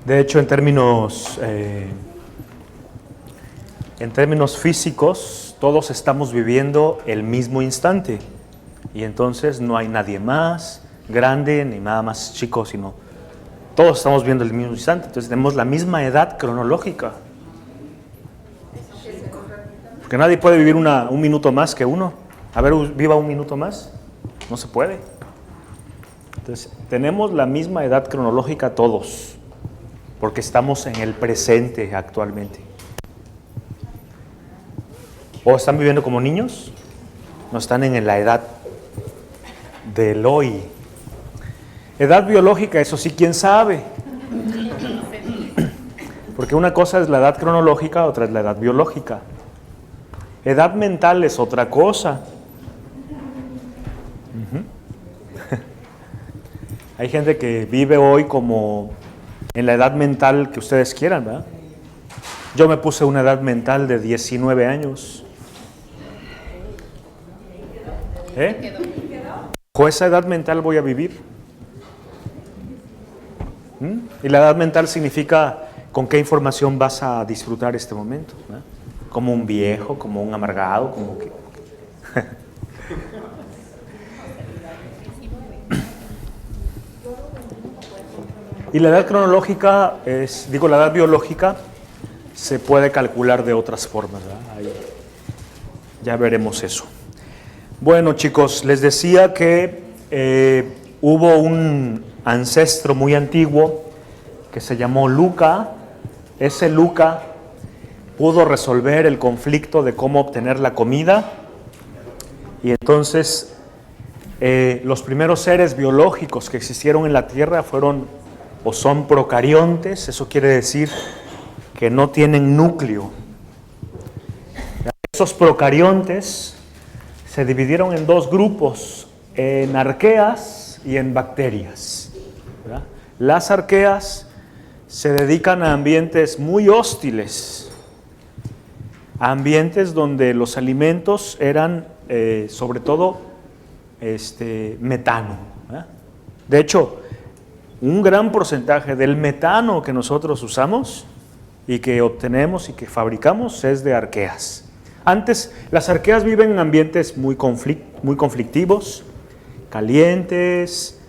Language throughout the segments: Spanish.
De hecho, en términos físicos, todos estamos viviendo el mismo instante. Y entonces no hay nadie más grande ni nada más chico, sino todos estamos viendo el mismo instante. Entonces tenemos la misma edad cronológica. Porque nadie puede vivir un minuto más que uno. A ver, viva un minuto más. No se puede. Entonces, tenemos la misma edad cronológica todos, porque estamos en el presente actualmente. ¿O están viviendo como niños? No están en la edad del hoy. Edad biológica, eso sí, ¿quién sabe? Porque una cosa es la edad cronológica, otra es la edad biológica. Edad mental es otra cosa. Hay gente que vive hoy como en la edad mental que ustedes quieran, ¿verdad? Yo me puse una edad mental de 19 años. Con esa edad mental voy a vivir. Y la edad mental significa con qué información vas a disfrutar este momento, ¿verdad? Como un viejo, como un amargado, como que... Y la edad cronológica, la edad biológica se puede calcular de otras formas, ¿verdad? Ahí ya veremos eso. Bueno, chicos, les decía que hubo un ancestro muy antiguo que se llamó Luca. Ese Luca pudo resolver el conflicto de cómo obtener la comida, y entonces los primeros seres biológicos que existieron en la Tierra fueron o son procariontes. Eso quiere decir que no tienen núcleo. Esos procariontes se dividieron en dos grupos, en arqueas y en bacterias, ¿verdad? Las arqueas se dedican a ambientes muy hostiles, a ambientes donde los alimentos eran sobre todo metano, ¿verdad? De hecho, un gran porcentaje del metano que nosotros usamos y que obtenemos y que fabricamos es de arqueas. Antes, las arqueas viven en ambientes muy conflictivos, calientes,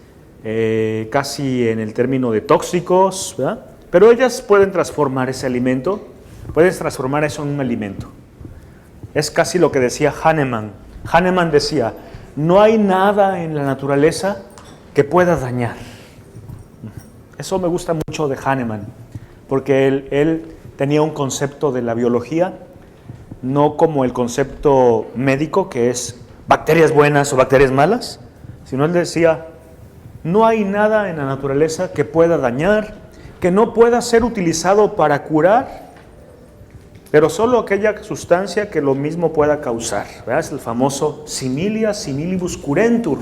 casi en el término de tóxicos, ¿verdad? Pero ellas pueden transformar ese alimento, puedes transformar eso en un alimento. Es casi lo que decía Hahnemann. Hahnemann decía, no hay nada en la naturaleza que pueda dañar. Eso me gusta mucho de Hahnemann, porque él tenía un concepto de la biología, no como el concepto médico, que es bacterias buenas o bacterias malas, sino él decía, no hay nada en la naturaleza que pueda dañar, que no pueda ser utilizado para curar, pero solo aquella sustancia que lo mismo pueda causar, ¿verdad? Es el famoso similia similibus curentur,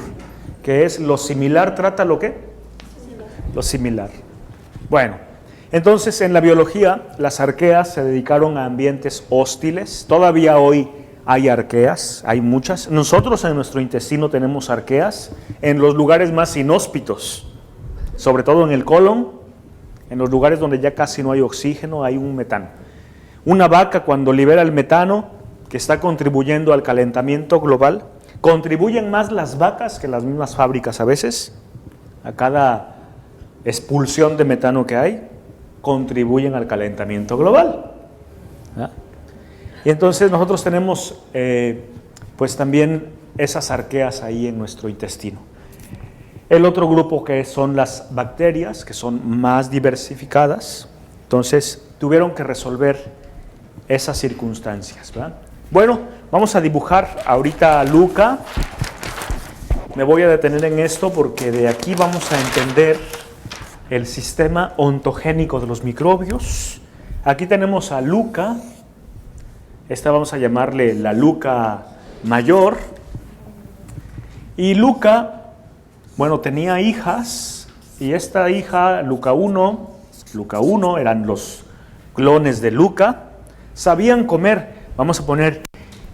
que es lo similar trata lo ¿qué? Lo similar. Bueno, entonces en la biología las arqueas se dedicaron a ambientes hostiles. Todavía hoy hay arqueas, hay muchas. Nosotros en nuestro intestino tenemos arqueas en los lugares más inhóspitos, sobre todo en el colon, en los lugares donde ya casi no hay oxígeno, hay un metano. Una vaca cuando libera el metano, que está contribuyendo al calentamiento global, contribuyen más las vacas que las mismas fábricas a veces. A cada expulsión de metano que hay, contribuyen al calentamiento global, ¿verdad? Y entonces nosotros tenemos pues también esas arqueas ahí en nuestro intestino. El otro grupo que son las bacterias, que son más diversificadas, entonces tuvieron que resolver esas circunstancias, ¿verdad? Bueno, vamos a dibujar ahorita a Luca. Me voy a detener en esto porque de aquí vamos a entender el sistema ontogénico de los microbios. Aquí tenemos a Luca. Esta vamos a llamarle la Luca mayor. Y Luca, bueno, tenía hijas, y esta hija, Luca 1, eran los clones de Luca, sabían comer, vamos a poner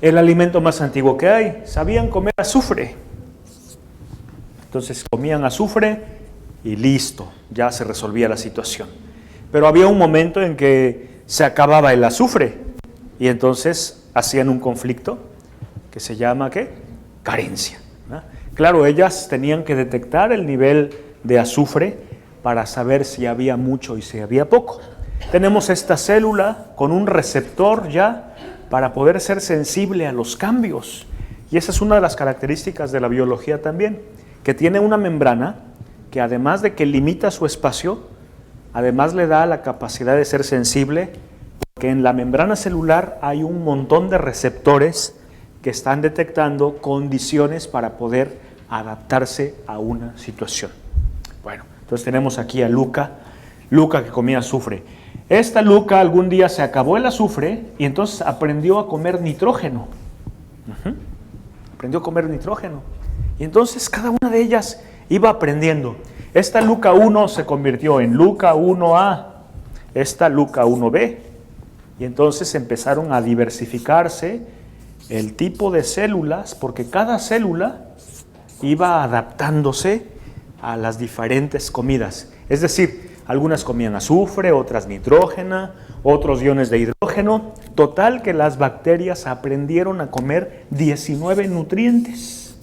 el alimento más antiguo que hay, sabían comer azufre. Entonces comían azufre y listo, ya se resolvía la situación. pero había un momento en que se acababa el azufre y entonces hacían un conflicto que se llama ¿qué? Carencia, ¿no? Claro, ellas tenían que detectar el nivel de azufre para saber si había mucho y si había poco. Tenemos esta célula con un receptor ya para poder ser sensible a los cambios. Y esa es una de las características de la biología también, que tiene una membrana que además de que limita su espacio, además le da la capacidad de ser sensible, porque en la membrana celular hay un montón de receptores que están detectando condiciones para poder adaptarse a una situación. Bueno, entonces tenemos aquí a Luca que comía azufre. Esta Luca algún día se acabó el azufre y entonces aprendió a comer nitrógeno. Aprendió a comer nitrógeno. Y entonces cada una de ellas iba aprendiendo. Esta Luca 1 se convirtió en Luca 1A, esta Luca 1B. Y entonces empezaron a diversificarse el tipo de células, porque cada célula iba adaptándose a las diferentes comidas. Es decir, algunas comían azufre, otras nitrógeno, otros iones de hidrógeno. Total que las bacterias aprendieron a comer 19 nutrientes.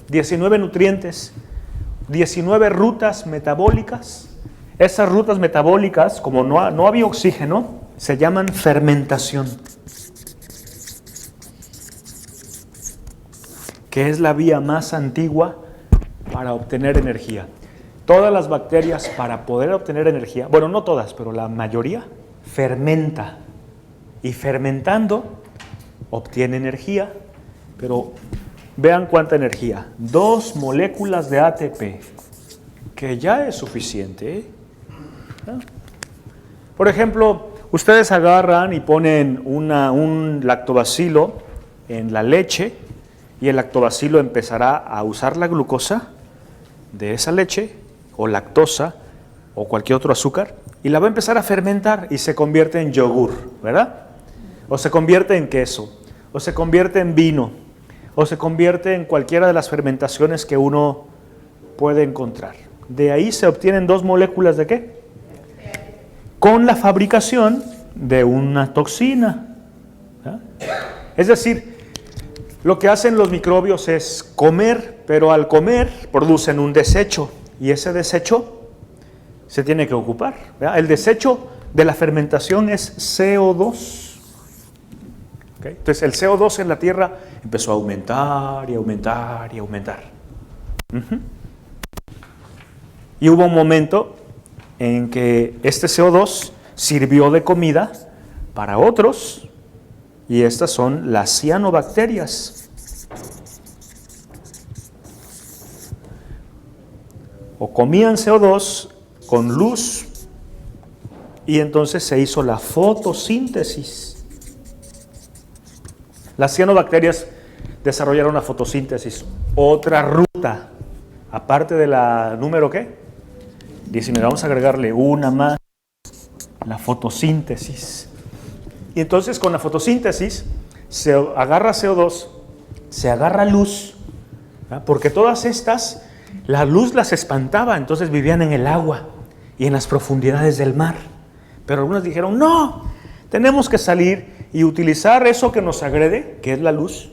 19 nutrientes, 19 rutas metabólicas. Esas rutas metabólicas, como no había oxígeno, se llaman fermentación, que es la vía más antigua para obtener energía. Todas las bacterias, para poder obtener energía, bueno, no todas, pero la mayoría, fermenta. Y fermentando, obtiene energía, pero vean cuánta energía. 2 moléculas de ATP, que ya es suficiente, ¿eh? Por ejemplo, ustedes agarran y ponen un lactobacilo en la leche y el lactobacilo empezará a usar la glucosa de esa leche o lactosa o cualquier otro azúcar y la va a empezar a fermentar y se convierte en yogur, ¿verdad? O se convierte en queso, o se convierte en vino, o se convierte en cualquiera de las fermentaciones que uno puede encontrar. De ahí se obtienen 2 moléculas ¿de qué? Con la fabricación de una toxina, ¿verdad? Es decir, lo que hacen los microbios es comer, pero al comer producen un desecho y ese desecho se tiene que ocupar, ¿verdad? El desecho de la fermentación es CO2. ¿Okay? Entonces el CO2 en la Tierra empezó a aumentar y aumentar y aumentar. Y hubo un momento en que este CO2 sirvió de comida para otros y estas son las cianobacterias. O comían CO2 con luz y entonces se hizo la fotosíntesis. Las cianobacterias desarrollaron la fotosíntesis, otra ruta, aparte de la número ¿qué? 19, vamos a agregarle una más, la fotosíntesis. Y entonces con la fotosíntesis se agarra CO2, se agarra luz, ¿verdad? Porque todas estas, la luz las espantaba, entonces vivían en el agua y en las profundidades del mar. Pero algunos dijeron, no, tenemos que salir y utilizar eso que nos agrede, que es la luz,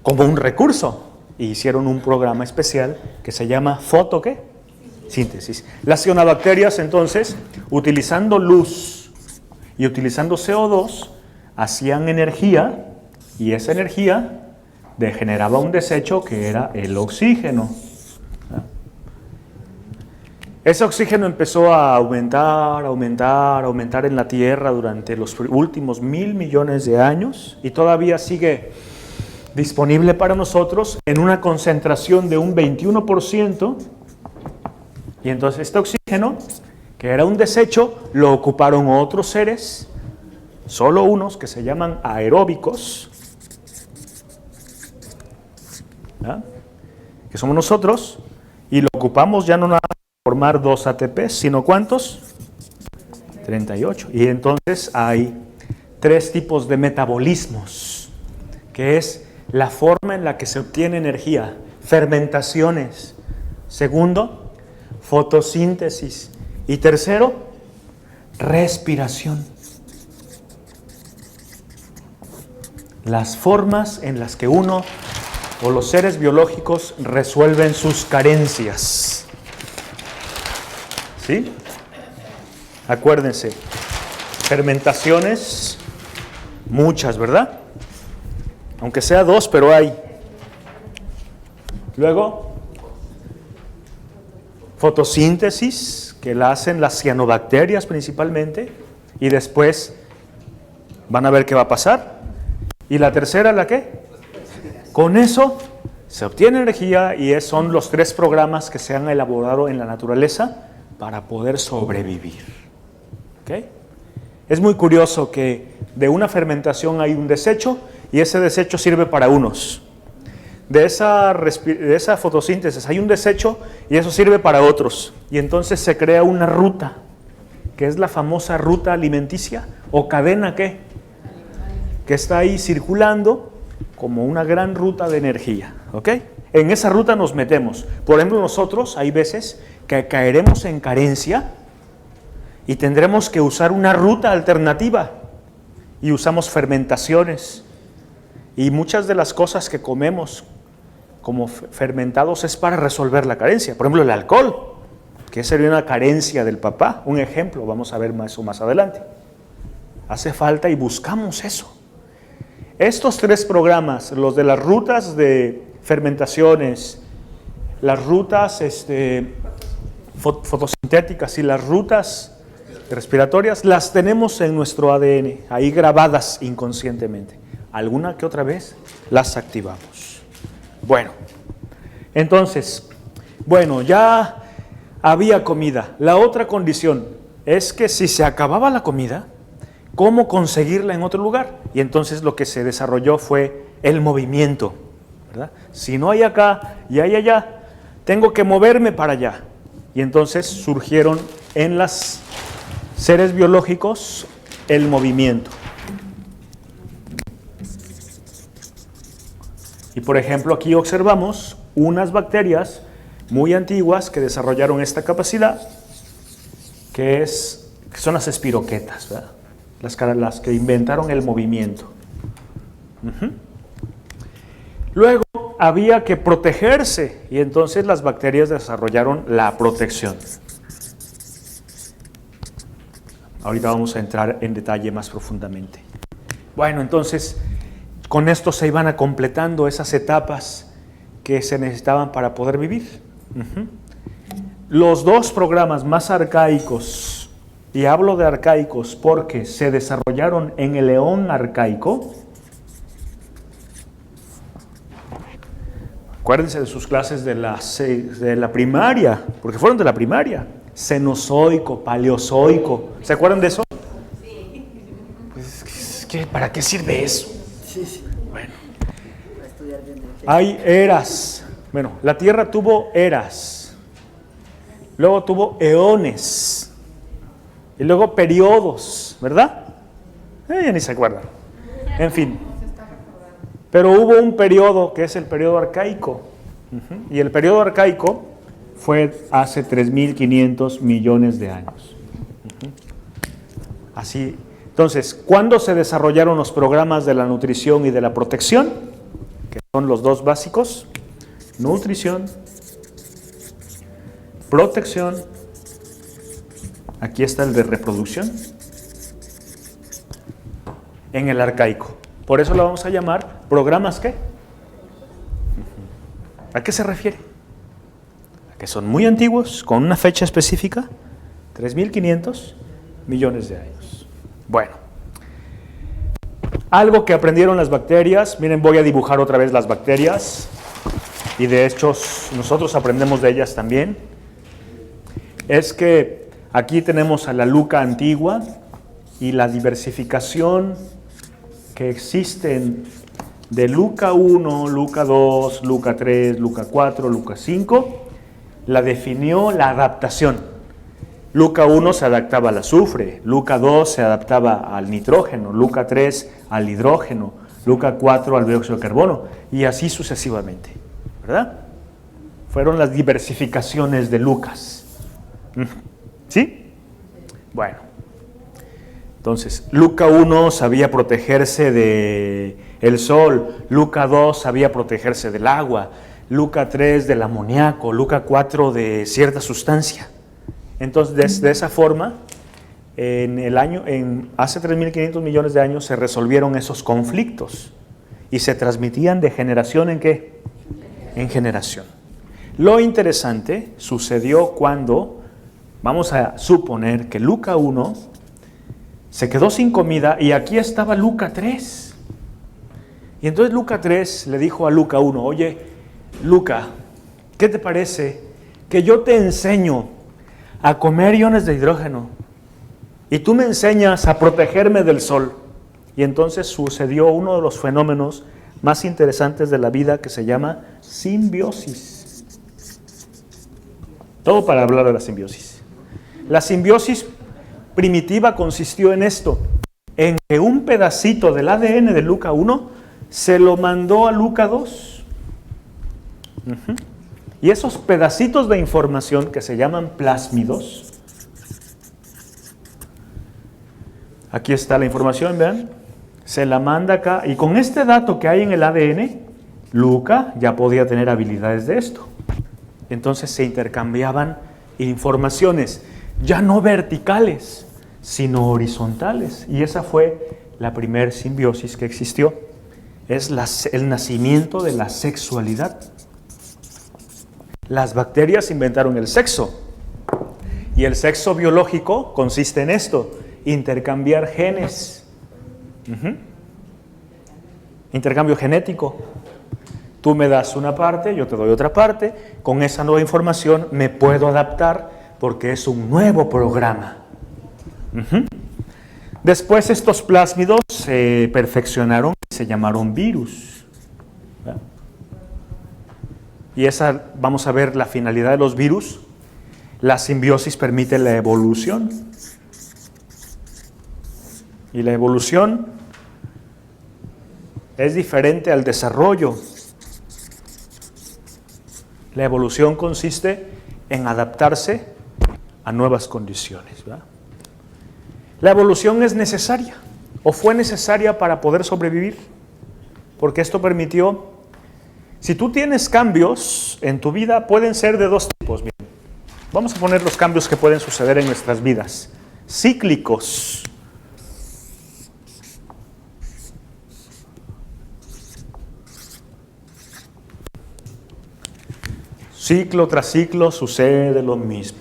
como un recurso. Y hicieron un programa especial que se llama ¿qué? Síntesis. Las cianobacterias entonces, utilizando luz y utilizando CO2, hacían energía y esa energía generaba un desecho que era el oxígeno. Ese oxígeno empezó a aumentar en la Tierra durante los últimos 1.000 millones de años y todavía sigue disponible para nosotros en una concentración de un 21%. Y entonces este oxígeno, que era un desecho, lo ocuparon otros seres, solo unos que se llaman aeróbicos, ¿verdad? Que somos nosotros, y lo ocupamos ya no nada para formar 2 ATP, sino ¿cuántos? 38. Y entonces hay 3 tipos de metabolismos, que es la forma en la que se obtiene energía, fermentaciones. Segundo, fotosíntesis. Y tercero, respiración. Las formas en las que uno o los seres biológicos resuelven sus carencias. ¿Sí? Acuérdense, fermentaciones, muchas, ¿verdad? Aunque sea 2, pero hay. Luego, fotosíntesis, que la hacen las cianobacterias principalmente, y después van a ver qué va a pasar. Y la tercera, ¿la qué? Con eso se obtiene energía y son los 3 programas que se han elaborado en la naturaleza para poder sobrevivir. ¿Okay? Es muy curioso que de una fermentación hay un desecho y ese desecho sirve para unos. De esa fotosíntesis hay un desecho y eso sirve para otros. Y entonces se crea una ruta, que es la famosa ruta alimenticia o cadena ¿qué? Que está ahí circulando como una gran ruta de energía. ¿Ok? En esa ruta nos metemos. Por ejemplo, nosotros hay veces que caeremos en carencia y tendremos que usar una ruta alternativa y usamos fermentaciones y muchas de las cosas que comemos como fermentados es para resolver la carencia. Por ejemplo, el alcohol, que sería una carencia del papá, un ejemplo, vamos a ver eso más adelante. Hace falta y buscamos eso. Estos 3 programas, los de las rutas de fermentaciones, las rutas fotosintéticas y las rutas respiratorias, las tenemos en nuestro ADN, ahí grabadas inconscientemente. Alguna que otra vez las activamos. Bueno, entonces, ya había comida. La otra condición es que si se acababa la comida, ¿cómo conseguirla en otro lugar? Y entonces lo que se desarrolló fue el movimiento, ¿verdad? Si no hay acá y hay allá, tengo que moverme para allá. Y entonces surgieron en los seres biológicos el movimiento. Y por ejemplo aquí observamos unas bacterias muy antiguas que desarrollaron esta capacidad, que son las espiroquetas, ¿verdad? Las que inventaron el movimiento. Luego había que protegerse y entonces las bacterias desarrollaron la protección. Ahorita vamos a entrar en detalle más profundamente. Bueno, entonces con esto se iban a completando esas etapas que se necesitaban para poder vivir. Los 2 programas más arcaicos, y hablo de arcaicos porque se desarrollaron en el león arcaico. Acuérdense de sus clases de la primaria, porque fueron de la primaria. Cenozoico, paleozoico. ¿Se acuerdan de eso? Sí. Pues, ¿para qué sirve eso? Sí. Bueno. Hay eras. Bueno, la Tierra tuvo eras. Luego tuvo eones. Y luego periodos, ¿verdad? Ya ni se acuerdan. En fin. Pero hubo un periodo que es el periodo arcaico. Y el periodo arcaico fue hace 3.500 millones de años. Así. Entonces, ¿cuándo se desarrollaron los programas de la nutrición y de la protección? Que son los 2 básicos. Nutrición, protección. Aquí está el de reproducción. En el arcaico. Por eso lo vamos a llamar programas ¿qué? ¿A qué se refiere? A que son muy antiguos, con una fecha específica, 3.500 millones de años. Bueno, algo que aprendieron las bacterias, miren, voy a dibujar otra vez las bacterias, y de hecho nosotros aprendemos de ellas también, es que aquí tenemos a la luca antigua y la diversificación que existen de Luca 1, Luca 2, Luca 3, Luca 4, Luca 5, la definió la adaptación. Luca 1 se adaptaba al azufre, Luca 2 se adaptaba al nitrógeno, Luca 3 al hidrógeno, Luca 4 al dióxido de carbono, y así sucesivamente, ¿verdad? Fueron las diversificaciones de Lucas. ¿Sí? Bueno, entonces, Luca 1 sabía protegerse del sol, Luca 2 sabía protegerse del agua, Luca 3 del amoníaco, Luca 4 de cierta sustancia. Entonces, de esa forma, hace 3.500 millones de años se resolvieron esos conflictos y se transmitían de generación en ¿qué? En generación. Lo interesante sucedió cuando, vamos a suponer que Luca 1 se quedó sin comida y aquí estaba Luca 3. Y entonces Luca 3 le dijo a Luca 1, oye, Luca, ¿qué te parece que yo te enseño a comer iones de hidrógeno y tú me enseñas a protegerme del sol? Y entonces sucedió uno de los fenómenos más interesantes de la vida que se llama simbiosis. Todo para hablar de la simbiosis. La simbiosis primitiva consistió en esto, en que un pedacito del ADN de Luca 1 se lo mandó a Luca 2. Y esos pedacitos de información que se llaman plásmidos, aquí está la información, vean, se la manda acá y con este dato que hay en el ADN, Luca ya podía tener habilidades de esto. Entonces se intercambiaban informaciones, ya no verticales, sino horizontales. Y esa fue la primer simbiosis que existió. Es el nacimiento de la sexualidad. Las bacterias inventaron el sexo. Y el sexo biológico consiste en esto, intercambiar genes. Intercambio genético. Tú me das una parte, yo te doy otra parte. Con esa nueva información me puedo adaptar porque es un nuevo programa. Después estos plásmidos se perfeccionaron y se llamaron virus. Y vamos a ver la finalidad de los virus. La simbiosis permite la evolución. Y la evolución es diferente al desarrollo. La evolución consiste en adaptarse a nuevas condiciones, ¿verdad? La evolución es necesaria, o fue necesaria para poder sobrevivir, porque esto permitió, si tú tienes cambios en tu vida, pueden ser de dos tipos. Bien, vamos a poner los cambios que pueden suceder en nuestras vidas. Cíclicos. Ciclo tras ciclo sucede lo mismo.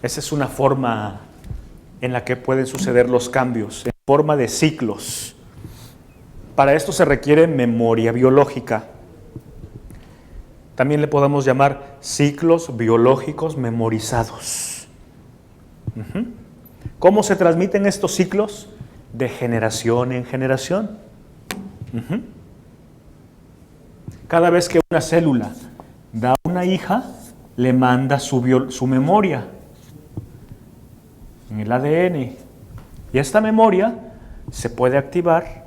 Esa es una forma en la que pueden suceder los cambios, en forma de ciclos. Para esto se requiere memoria biológica. También le podemos llamar ciclos biológicos memorizados. ¿Cómo se transmiten estos ciclos? De generación en generación. Cada vez que una célula da una hija, le manda su memoria en el ADN. Y esta memoria se puede activar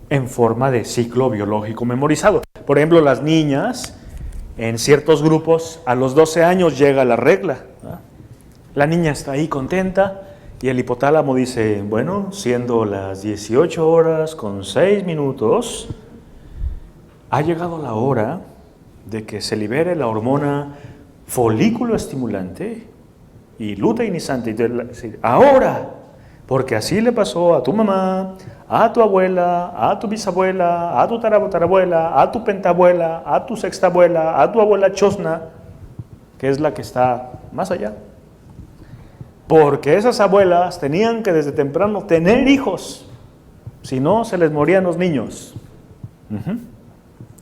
en forma de ciclo biológico memorizado. Por ejemplo, las niñas, en ciertos grupos, a los 12 años llega la regla, ¿no? La niña está ahí contenta y el hipotálamo dice, bueno, siendo las 18 horas con 6 minutos, ha llegado la hora de que se libere la hormona folículo estimulante y luteinizante. Ahora, porque así le pasó a tu mamá, a tu abuela, a tu bisabuela, a tu tatarabuela, a tu pentabuela, a tu sextabuela, a tu abuela chosna, que es la que está más allá. Porque esas abuelas tenían que desde temprano tener hijos, si no se les morían los niños.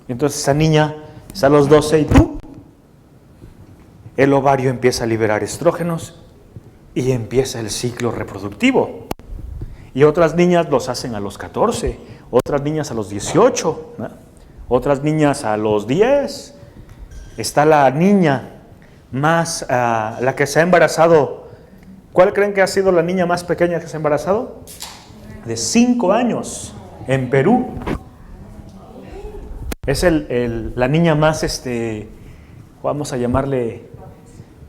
Entonces esa niña es a los 12 y ¡pum! El ovario empieza a liberar estrógenos y empieza el ciclo reproductivo. Y otras niñas los hacen a los 14, otras niñas a los 18, ¿no? Otras niñas a los 10. Está la niña más, la que se ha embarazado. ¿Cuál creen que ha sido la niña más pequeña que se ha embarazado? De 5 años, en Perú. Es la niña más, vamos a llamarle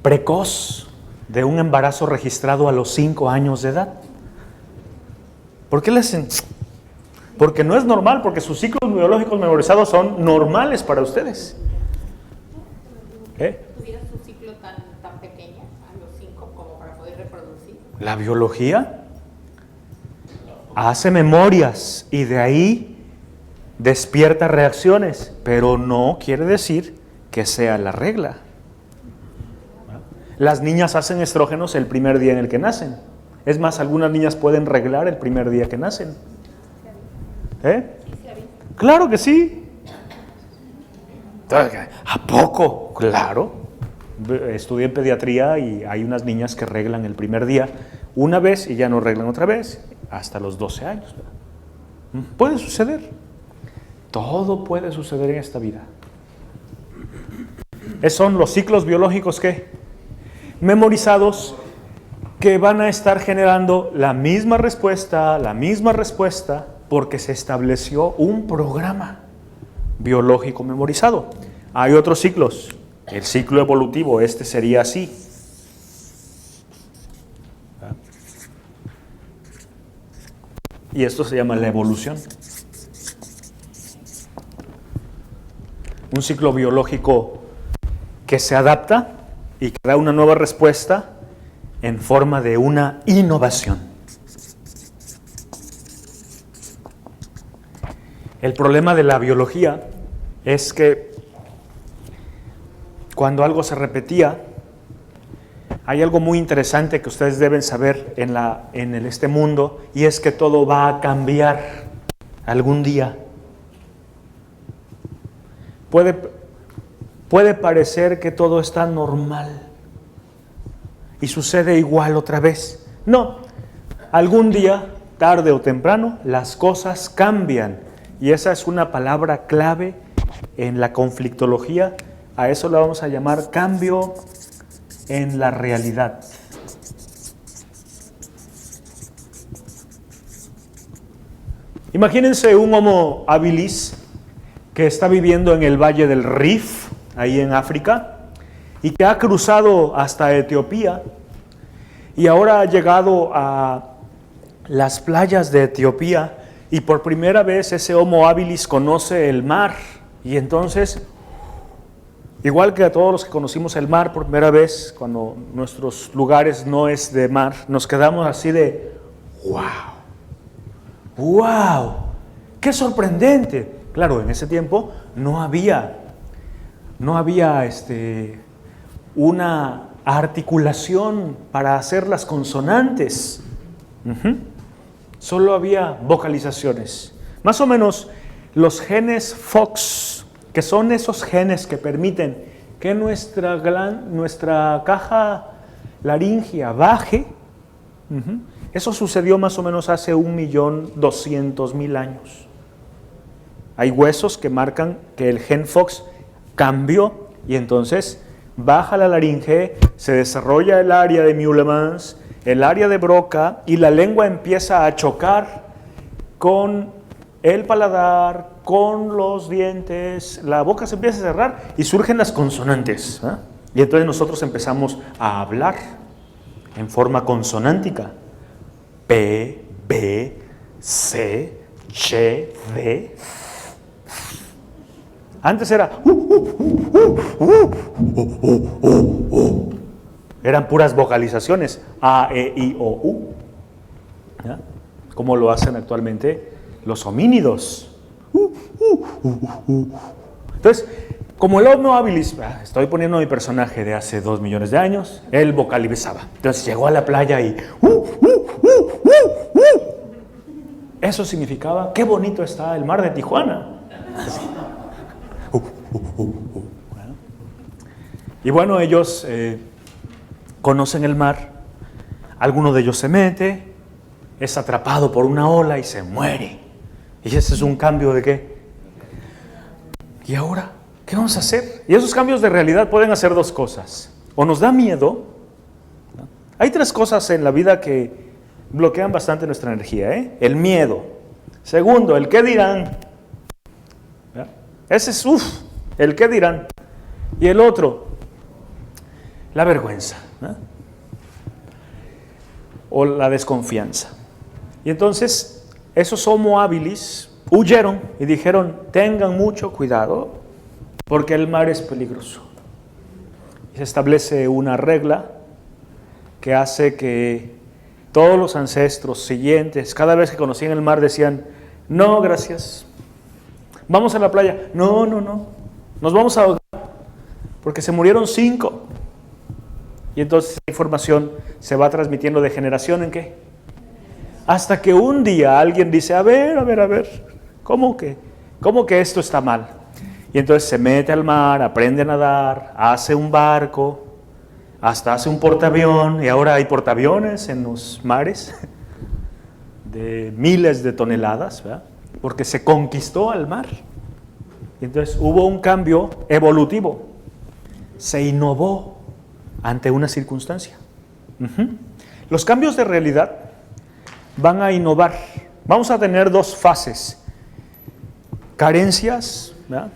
precoz, de un embarazo registrado a los 5 años de edad? ¿Por qué le hacen? Porque no es normal, porque sus ciclos biológicos memorizados son normales para ustedes. ¿Tuviera su ciclo tan pequeño, a los 5, como para poder reproducir? La biología hace memorias y de ahí despierta reacciones, pero no quiere decir que sea la regla. Las niñas hacen estrógenos el primer día en el que nacen. Es más, algunas niñas pueden reglar el primer día que nacen. Claro que sí. ¿A poco? Claro. Estudié en pediatría y hay unas niñas que reglan el primer día una vez y ya no reglan otra vez hasta los 12 años. Puede suceder. Todo puede suceder en esta vida. Son los ciclos biológicos que memorizados que van a estar generando la misma respuesta, porque se estableció un programa biológico memorizado. Hay otros ciclos. El ciclo evolutivo, este sería así. Y esto se llama la evolución. Un ciclo biológico que se adapta y que da una nueva respuesta en forma de una innovación. El problema de la biología es que cuando algo se repetía, hay algo muy interesante que ustedes deben saber en este mundo, y es que todo va a cambiar algún día. Puede parecer que todo está normal y sucede igual otra vez. No, algún día, tarde o temprano, las cosas cambian, y esa es una palabra clave en la conflictología. A eso le vamos a llamar cambio en la realidad. Imagínense un Homo habilis que está viviendo en el Valle del Rif, ahí en África, y que ha cruzado hasta Etiopía, y ahora ha llegado a las playas de Etiopía, y por primera vez ese Homo habilis conoce el mar, y entonces, igual que a todos los que conocimos el mar por primera vez, cuando nuestros lugares no es de mar, nos quedamos así de ¡wow! ¡Qué sorprendente! Claro, en ese tiempo no había una articulación para hacer las consonantes. Solo había vocalizaciones. Más o menos los genes Fox, que son esos genes que permiten que nuestra caja laringea baje, eso sucedió más o menos hace 1.200.000 años. Hay huesos que marcan que el gen Fox cambió y entonces baja la laringe, se desarrolla el área de Mühlmanns, el área de Broca, y la lengua empieza a chocar con el paladar, con los dientes, la boca se empieza a cerrar y surgen las consonantes. Y entonces nosotros empezamos a hablar en forma consonántica. P, B, C, Ch, D. Antes era eran puras vocalizaciones, A, E, I, O, U, ¿ya? Como lo hacen actualmente los homínidos. Entonces, como el Homo habilis, estoy poniendo mi personaje de hace 2 millones de años, él vocalizaba. Entonces llegó a la playa y eso significaba, qué bonito está el mar de Tijuana. Y bueno, ellos conocen el mar, alguno de ellos se mete, es atrapado por una ola y se muere. Y ese es un cambio de ¿qué? ¿Y ahora? ¿Qué vamos a hacer? Y esos cambios de realidad pueden hacer 2 cosas. O nos da miedo. ¿No? Hay 3 cosas en la vida que bloquean bastante nuestra energía. El miedo. Segundo, el qué dirán. ¿Ya? Ese es, el qué dirán. Y el otro, la vergüenza. ¿No? o la desconfianza. Y entonces esos Homo habilis huyeron y dijeron, tengan mucho cuidado porque el mar es peligroso. Y se establece una regla que hace que todos los ancestros siguientes, cada vez que conocían el mar, decían, no, gracias. Vamos a la playa. No, nos vamos a ahogar, porque se murieron 5. Y entonces esa información se va transmitiendo de generación en qué. Hasta que un día alguien dice, a ver, ¿cómo que esto está mal? Y entonces se mete al mar, aprende a nadar, hace un barco, hasta hace un portaavión, y ahora hay portaaviones en los mares de miles de toneladas, ¿verdad? Porque se conquistó al mar. Y entonces hubo un cambio evolutivo, se innovó ante una circunstancia. Los cambios de realidad van a innovar. Vamos a tener 2 fases, carencias, ¿verdad?,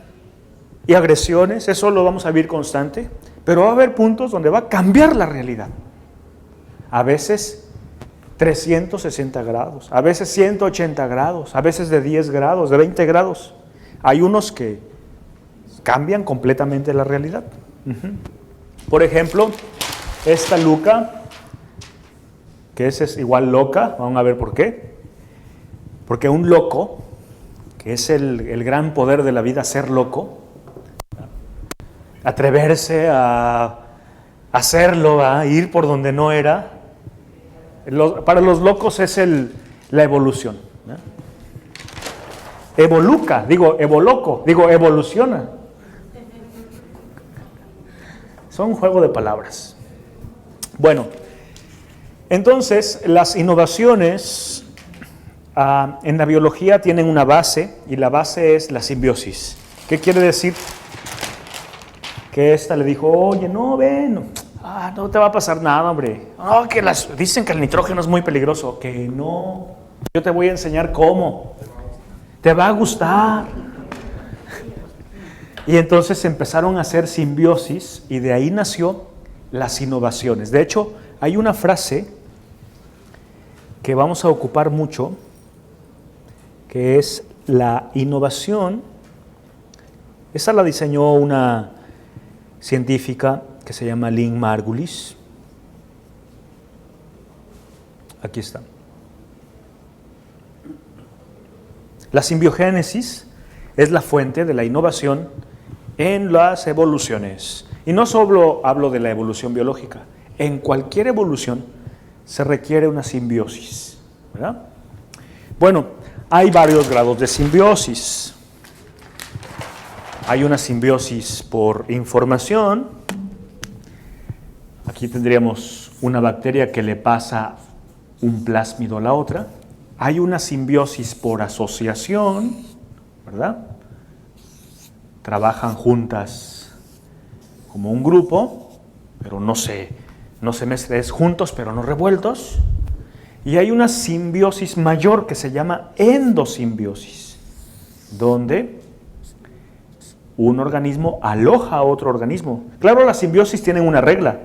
y agresiones, eso lo vamos a vivir constante, pero va a haber puntos donde va a cambiar la realidad. A veces 360 grados, a veces 180 grados, a veces de 10 grados, de 20 grados. Hay unos que cambian completamente la realidad. Por ejemplo, esta Luca, que es igual loca, vamos a ver por qué. Porque un loco, que es el gran poder de la vida, ser loco, atreverse a hacerlo, a ir por donde no era. Para los locos es la evolución. Evoluciona. Son un juego de palabras. Bueno, entonces las innovaciones en la biología tienen una base, y la base es la simbiosis. ¿Qué quiere decir? Que esta le dijo, oye, no, ven, no te va a pasar nada, hombre. Que dicen que el nitrógeno es muy peligroso. Que no, yo te voy a enseñar cómo. Te va a gustar. Y entonces empezaron a hacer simbiosis y de ahí nació las innovaciones. De hecho, hay una frase que vamos a ocupar mucho, que es la innovación. Esa la diseñó una científica que se llama Lynn Margulis. Aquí está. La simbiogénesis es la fuente de la innovación en las evoluciones. Y no solo hablo de la evolución biológica. En cualquier evolución se requiere una simbiosis, ¿verdad? Bueno, hay varios grados de simbiosis. Hay una simbiosis por información. Aquí tendríamos una bacteria que le pasa un plásmido a la otra. Hay una simbiosis por asociación, ¿verdad? Trabajan juntas como un grupo, pero no se mezclan, es juntos pero no revueltos. Y hay una simbiosis mayor que se llama endosimbiosis, donde un organismo aloja a otro organismo. Claro, las simbiosis tienen una regla,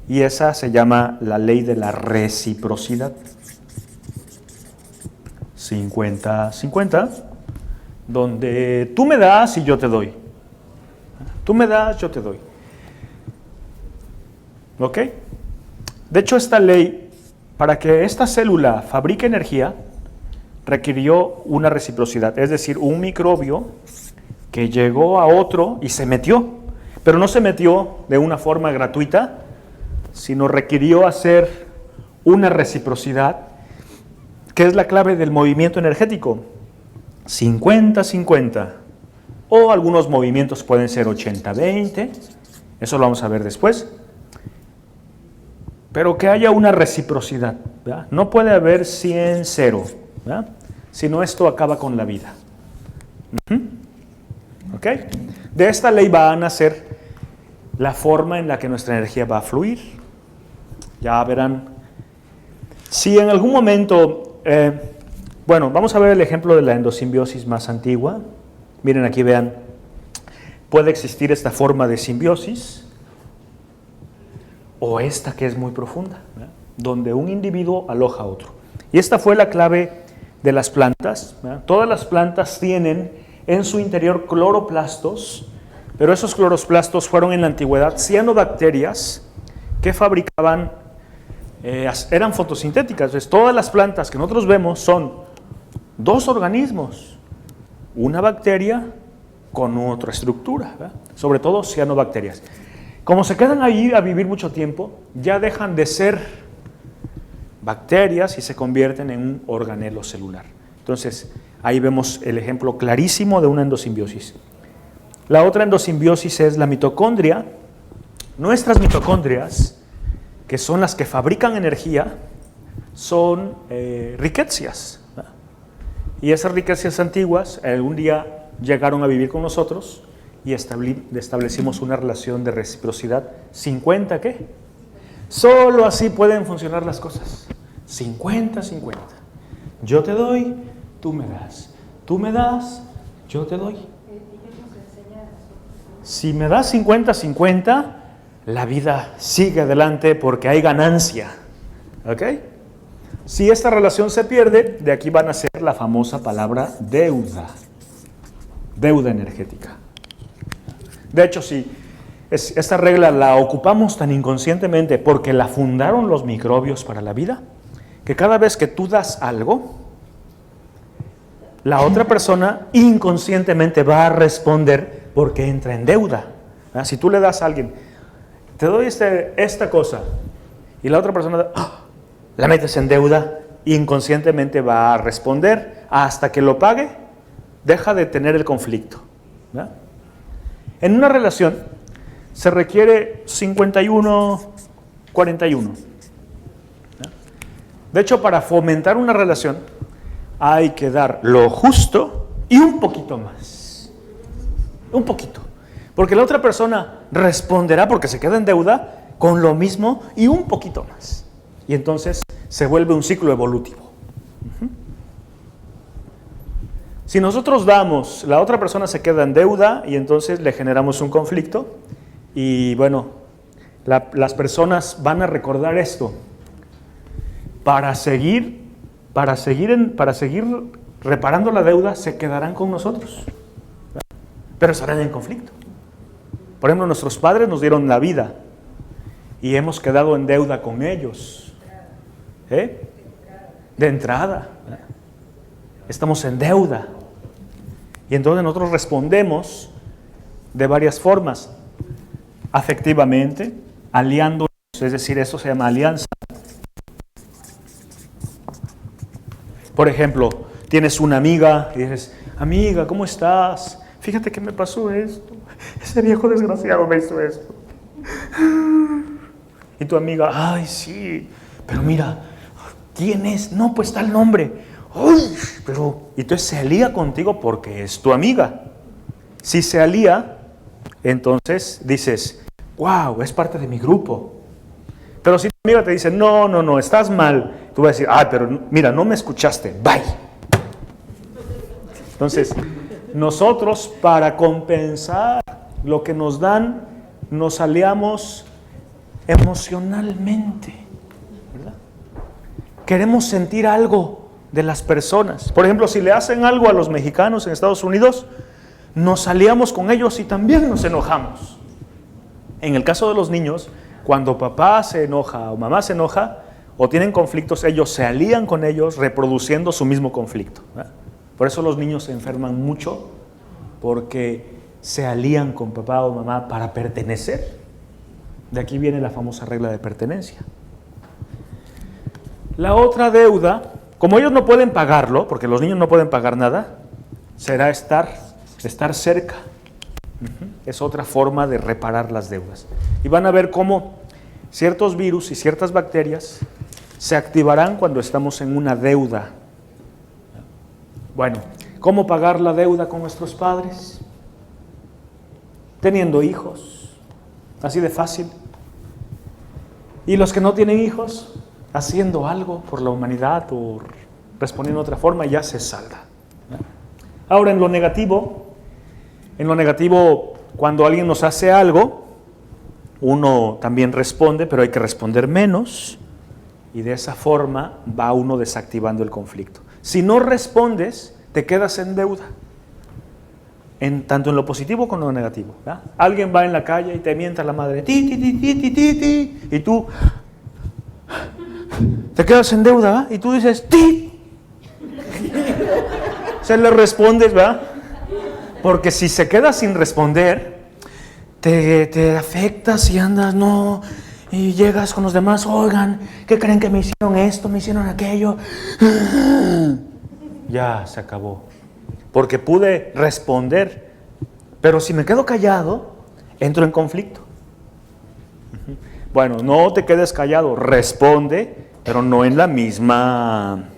y esa se llama la ley de la reciprocidad. 50-50, donde tú me das y yo te doy. Tú me das, yo te doy. ¿Ok? De hecho, esta ley, para que esta célula fabrique energía, requirió una reciprocidad, es decir, un microbio que llegó a otro y se metió, pero no se metió de una forma gratuita, sino requirió hacer una reciprocidad, que es la clave del movimiento energético, 50-50, o algunos movimientos pueden ser 80-20, eso lo vamos a ver después, pero que haya una reciprocidad, ¿verdad? No puede haber 100-0, ¿verdad? Si no, esto acaba con la vida. ¿Ok? De esta ley va a nacer la forma en la que nuestra energía va a fluir. Ya verán. Si en algún momento, bueno, vamos a ver el ejemplo de la endosimbiosis más antigua. Miren aquí, vean, puede existir esta forma de simbiosis o esta que es muy profunda, ¿verdad? donde un individuo aloja a otro. Y esta fue la clave de las plantas, ¿verdad? Todas las plantas tienen en su interior cloroplastos, pero esos cloroplastos fueron en la antigüedad cianobacterias que fabricaban, eran fotosintéticas. Entonces, todas las plantas que nosotros vemos son dos organismos, una bacteria con otra estructura, ¿verdad? Sobre todo cianobacterias. Como se quedan ahí a vivir mucho tiempo, ya dejan de ser bacterias y se convierten en un organelo celular. Entonces, ahí vemos el ejemplo clarísimo de una endosimbiosis. La otra endosimbiosis es la mitocondria. Nuestras mitocondrias, que son las que fabrican energía, son riquecias, ¿verdad? Y esas riquecias antiguas algún día llegaron a vivir con nosotros y establecimos una relación de reciprocidad. ¿50 qué? Solo así pueden funcionar las cosas. 50-50. Yo te doy, tú me das. Tú me das, yo te doy. Si me das 50-50, la vida sigue adelante porque hay ganancia. ¿Ok? Si esta relación se pierde, de aquí van a ser la famosa palabra deuda. Deuda energética. De hecho, si esta regla la ocupamos tan inconscientemente porque la fundaron los microbios para la vida, que cada vez que tú das algo, la otra persona inconscientemente va a responder porque entra en deuda. ¿Verdad? Si tú le das a alguien, te doy esta cosa, y la otra persona la metes en deuda, inconscientemente va a responder hasta que lo pague, deja de tener el conflicto. ¿Verdad? En una relación se requiere 51-41. De hecho, para fomentar una relación hay que dar lo justo y un poquito más. Un poquito. Porque la otra persona responderá, porque se queda en deuda, con lo mismo y un poquito más. Y entonces se vuelve un ciclo evolutivo. Si nosotros damos, la otra persona se queda en deuda y entonces le generamos un conflicto. Y bueno, las personas van a recordar esto. Para seguir reparando la deuda, se quedarán con nosotros, pero estarán en conflicto. Por ejemplo, nuestros padres nos dieron la vida y hemos quedado en deuda con ellos. De entrada. Estamos en deuda. Y entonces nosotros respondemos de varias formas. Afectivamente, aliándonos, es decir, eso se llama alianza. Por ejemplo, tienes una amiga y dices, amiga, ¿cómo estás? Fíjate que me pasó esto. Ese viejo desgraciado me hizo esto. Y tu amiga, ay, sí, pero mira, ¿quién es? No, pues tal nombre. Uy, pero... Y entonces se alía contigo porque es tu amiga. Si se alía, entonces dices, wow, es parte de mi grupo. Pero si tu amiga te dice, no, estás mal, tú vas a decir, pero mira, no me escuchaste, bye. Entonces, nosotros para compensar lo que nos dan, nos aliamos emocionalmente, ¿verdad? Queremos sentir algo de las personas. Por ejemplo, si le hacen algo a los mexicanos en Estados Unidos, nos aliamos con ellos y también nos enojamos. En el caso de los niños, cuando papá se enoja o mamá se enoja o tienen conflictos, ellos se alían con ellos reproduciendo su mismo conflicto, ¿verdad? Por eso los niños se enferman mucho, porque se alían con papá o mamá para pertenecer. De aquí viene la famosa regla de pertenencia. La otra deuda, como ellos no pueden pagarlo, porque los niños no pueden pagar nada, será estar cerca. Es otra forma de reparar las deudas. Y van a ver cómo ciertos virus y ciertas bacterias se activarán cuando estamos en una deuda. Bueno, ¿cómo pagar la deuda con nuestros padres? Teniendo hijos, así de fácil. Y los que no tienen hijos, haciendo algo por la humanidad o respondiendo de otra forma, ya se salda. Ahora, en lo negativo, cuando alguien nos hace algo, uno también responde, pero hay que responder menos. Y de esa forma va uno desactivando el conflicto. Si no respondes, te quedas en deuda. Tanto en lo positivo como en lo negativo. ¿Verdad? Alguien va en la calle y te mienta la madre. Ti, ti, ti, ti, ti, ti, ti, y tú te quedas en deuda, ¿verdad? Y tú dices, ¡ti! Se le respondes, ¿verdad? Porque si se queda sin responder, te afectas y andas, no, y llegas con los demás, oigan, ¿qué creen que me hicieron esto, me hicieron aquello? Ya se acabó. Porque pude responder, pero si me quedo callado, entro en conflicto. Bueno, no te quedes callado, responde, pero no en la misma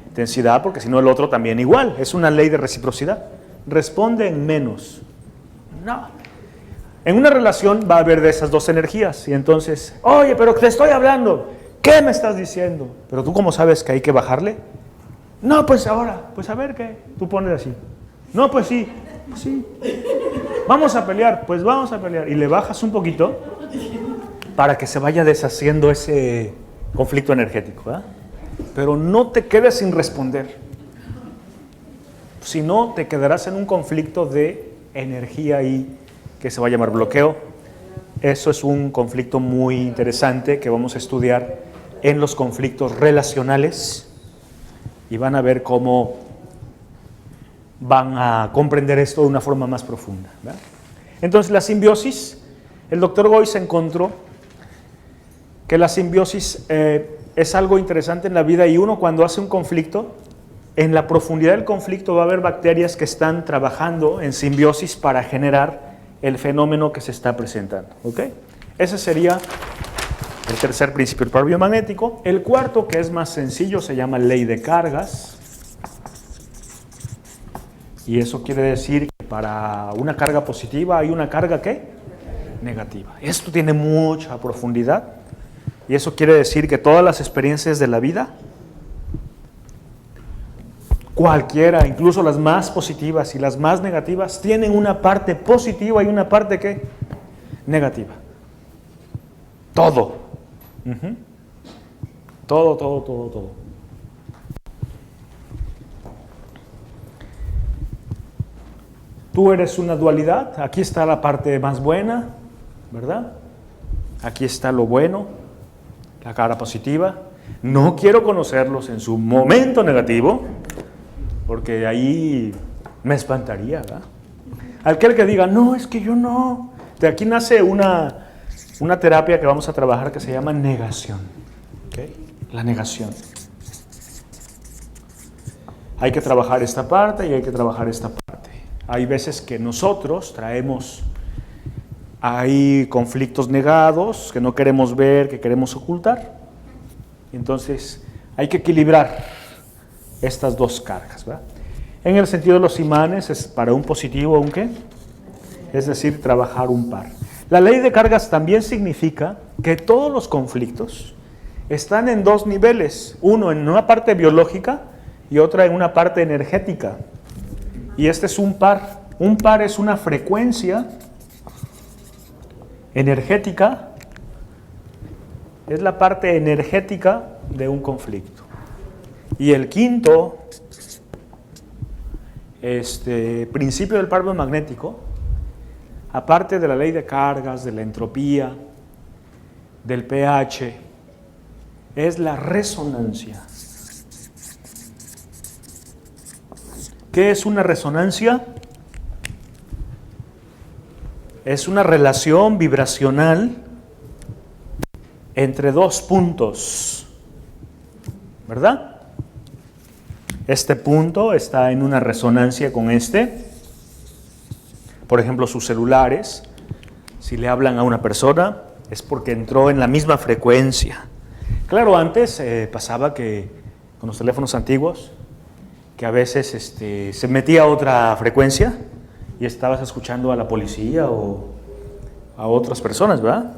intensidad, porque si no el otro también igual. Es una ley de reciprocidad. Responde en menos. No. En una relación va a haber de esas dos energías. Y entonces, oye, pero te estoy hablando. ¿Qué me estás diciendo? Pero tú, ¿cómo sabes que hay que bajarle? No, pues ahora, pues a ver qué. Tú pones así. No, pues sí. Sí. Vamos a pelear. Pues vamos a pelear. Y le bajas un poquito para que se vaya deshaciendo ese conflicto energético, ¿verdad? Pero no te quedes sin responder. Si no, te quedarás en un conflicto de energía ahí que se va a llamar bloqueo. Eso es un conflicto muy interesante que vamos a estudiar en los conflictos relacionales y van a ver cómo van a comprender esto de una forma más profunda, ¿verdad? Entonces, la simbiosis, el doctor Goiz encontró que la simbiosis es algo interesante en la vida y uno cuando hace un conflicto, en la profundidad del conflicto va a haber bacterias que están trabajando en simbiosis para generar el fenómeno que se está presentando. ¿Ok? Ese sería el tercer principio del par biomagnético. El cuarto, que es más sencillo, se llama ley de cargas. Y eso quiere decir que para una carga positiva hay una carga ¿qué? Negativa. Esto tiene mucha profundidad. Y eso quiere decir que todas las experiencias de la vida, cualquiera, incluso las más positivas y las más negativas, tienen una parte positiva y una parte ¿qué? Negativa. Todo. Todo. Tú eres una dualidad. Aquí está la parte más buena, ¿verdad? Aquí está lo bueno. La cara positiva. No quiero conocerlos en su momento negativo, porque ahí me espantaría, ¿verdad? Aquel que diga, no, es que yo no. De aquí nace una terapia que vamos a trabajar que se llama negación. ¿Okay? La negación. Hay que trabajar esta parte y hay que trabajar esta parte. Hay veces que nosotros traemos hay conflictos negados que no queremos ver, que queremos ocultar. Entonces, hay que equilibrar estas dos cargas, ¿verdad? En el sentido de los imanes, es para un positivo, ¿un qué? Es decir, trabajar un par. La ley de cargas también significa que todos los conflictos están en dos niveles. Uno en una parte biológica y otra en una parte energética. Y este es un par. Un par es una frecuencia energética, es la parte energética de un conflicto. Y el quinto principio del par biomagnético, aparte de la ley de cargas, de la entropía, del pH, es la resonancia. ¿Qué es una resonancia? Es una relación vibracional entre dos puntos, ¿verdad? Este punto está en una resonancia con este. Por ejemplo, sus celulares, si le hablan a una persona, es porque entró en la misma frecuencia. Claro, antes pasaba que con los teléfonos antiguos, que a veces se metía otra frecuencia y estabas escuchando a la policía o a otras personas, ¿verdad?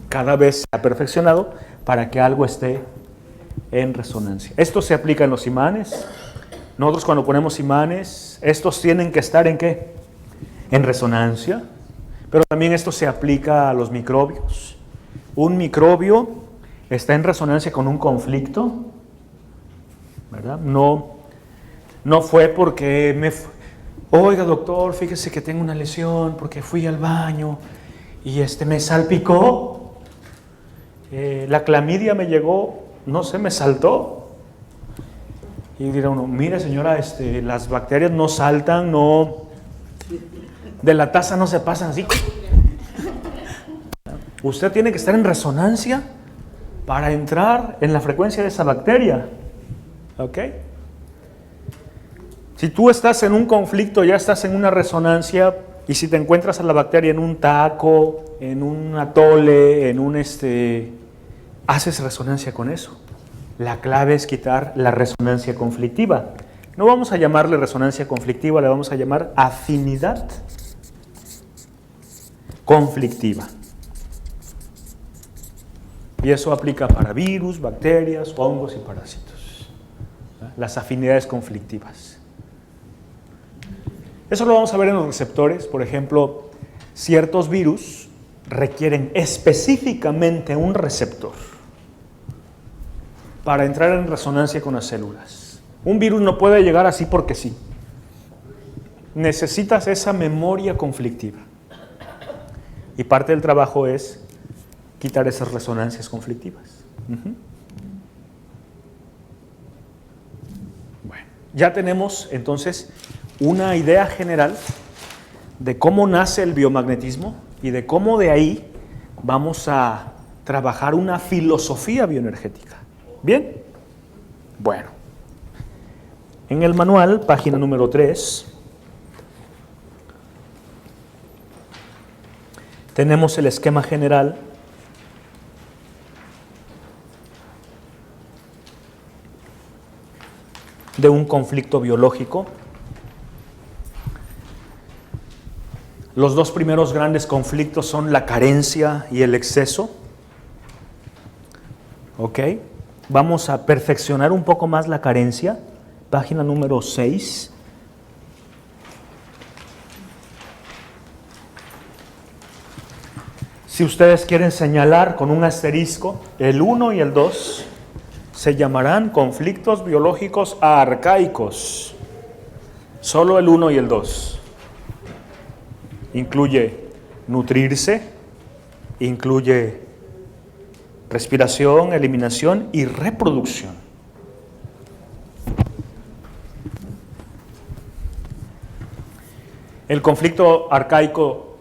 Cada vez se ha perfeccionado para que algo esté en resonancia. Esto se aplica en los imanes. Nosotros cuando ponemos imanes, estos tienen que estar ¿en qué? En resonancia. Pero también esto se aplica a los microbios. Un microbio está en resonancia con un conflicto, ¿verdad? No fue porque oiga doctor, fíjese que tengo una lesión porque fui al baño y me salpicó, la clamidia me llegó, no sé, me saltó. Y dirá uno, mire señora, las bacterias no saltan, de la taza no se pasan así. Usted tiene que estar en resonancia para entrar en la frecuencia de esa bacteria. ¿Ok? Si tú estás en un conflicto, ya estás en una resonancia, y si te encuentras a la bacteria en un taco, en un atole, haces resonancia con eso. La clave es quitar la resonancia conflictiva. No vamos a llamarle resonancia conflictiva, le vamos a llamar afinidad conflictiva. Y eso aplica para virus, bacterias, hongos y parásitos. Las afinidades conflictivas. Eso lo vamos a ver en los receptores. Por ejemplo, ciertos virus requieren específicamente un receptor para entrar en resonancia con las células. Un virus no puede llegar así porque sí. Necesitas esa memoria conflictiva. Y parte del trabajo es quitar esas resonancias conflictivas. Bueno, ya tenemos entonces una idea general de cómo nace el biomagnetismo y de cómo de ahí vamos a trabajar una filosofía bioenergética. ¿Bien? Bueno, en el manual, página número 3, tenemos el esquema general de un conflicto biológico. Los dos primeros grandes conflictos son la carencia y el exceso. ¿Ok? Vamos a perfeccionar un poco más la carencia. Página número 6. Si ustedes quieren señalar con un asterisco, el 1 y el 2 se llamarán conflictos biológicos arcaicos. Solo el 1 y el 2. Incluye nutrirse, incluye respiración, eliminación y reproducción. El conflicto arcaico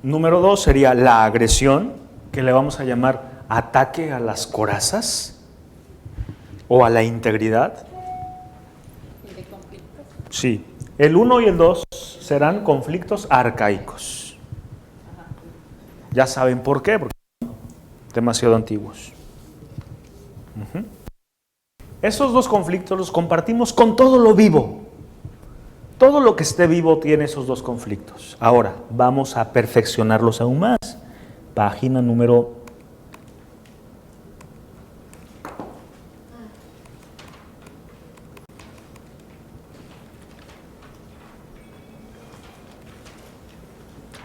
número 2 sería la agresión, que le vamos a llamar ataque a las corazas o a la integridad. ¿De conflictos? Sí, el 1 y el 2 serán conflictos arcaicos. Ya saben por qué, porque son demasiado antiguos. Esos dos conflictos los compartimos con todo lo vivo. Todo lo que esté vivo tiene esos dos conflictos. Ahora, vamos a perfeccionarlos aún más. Página número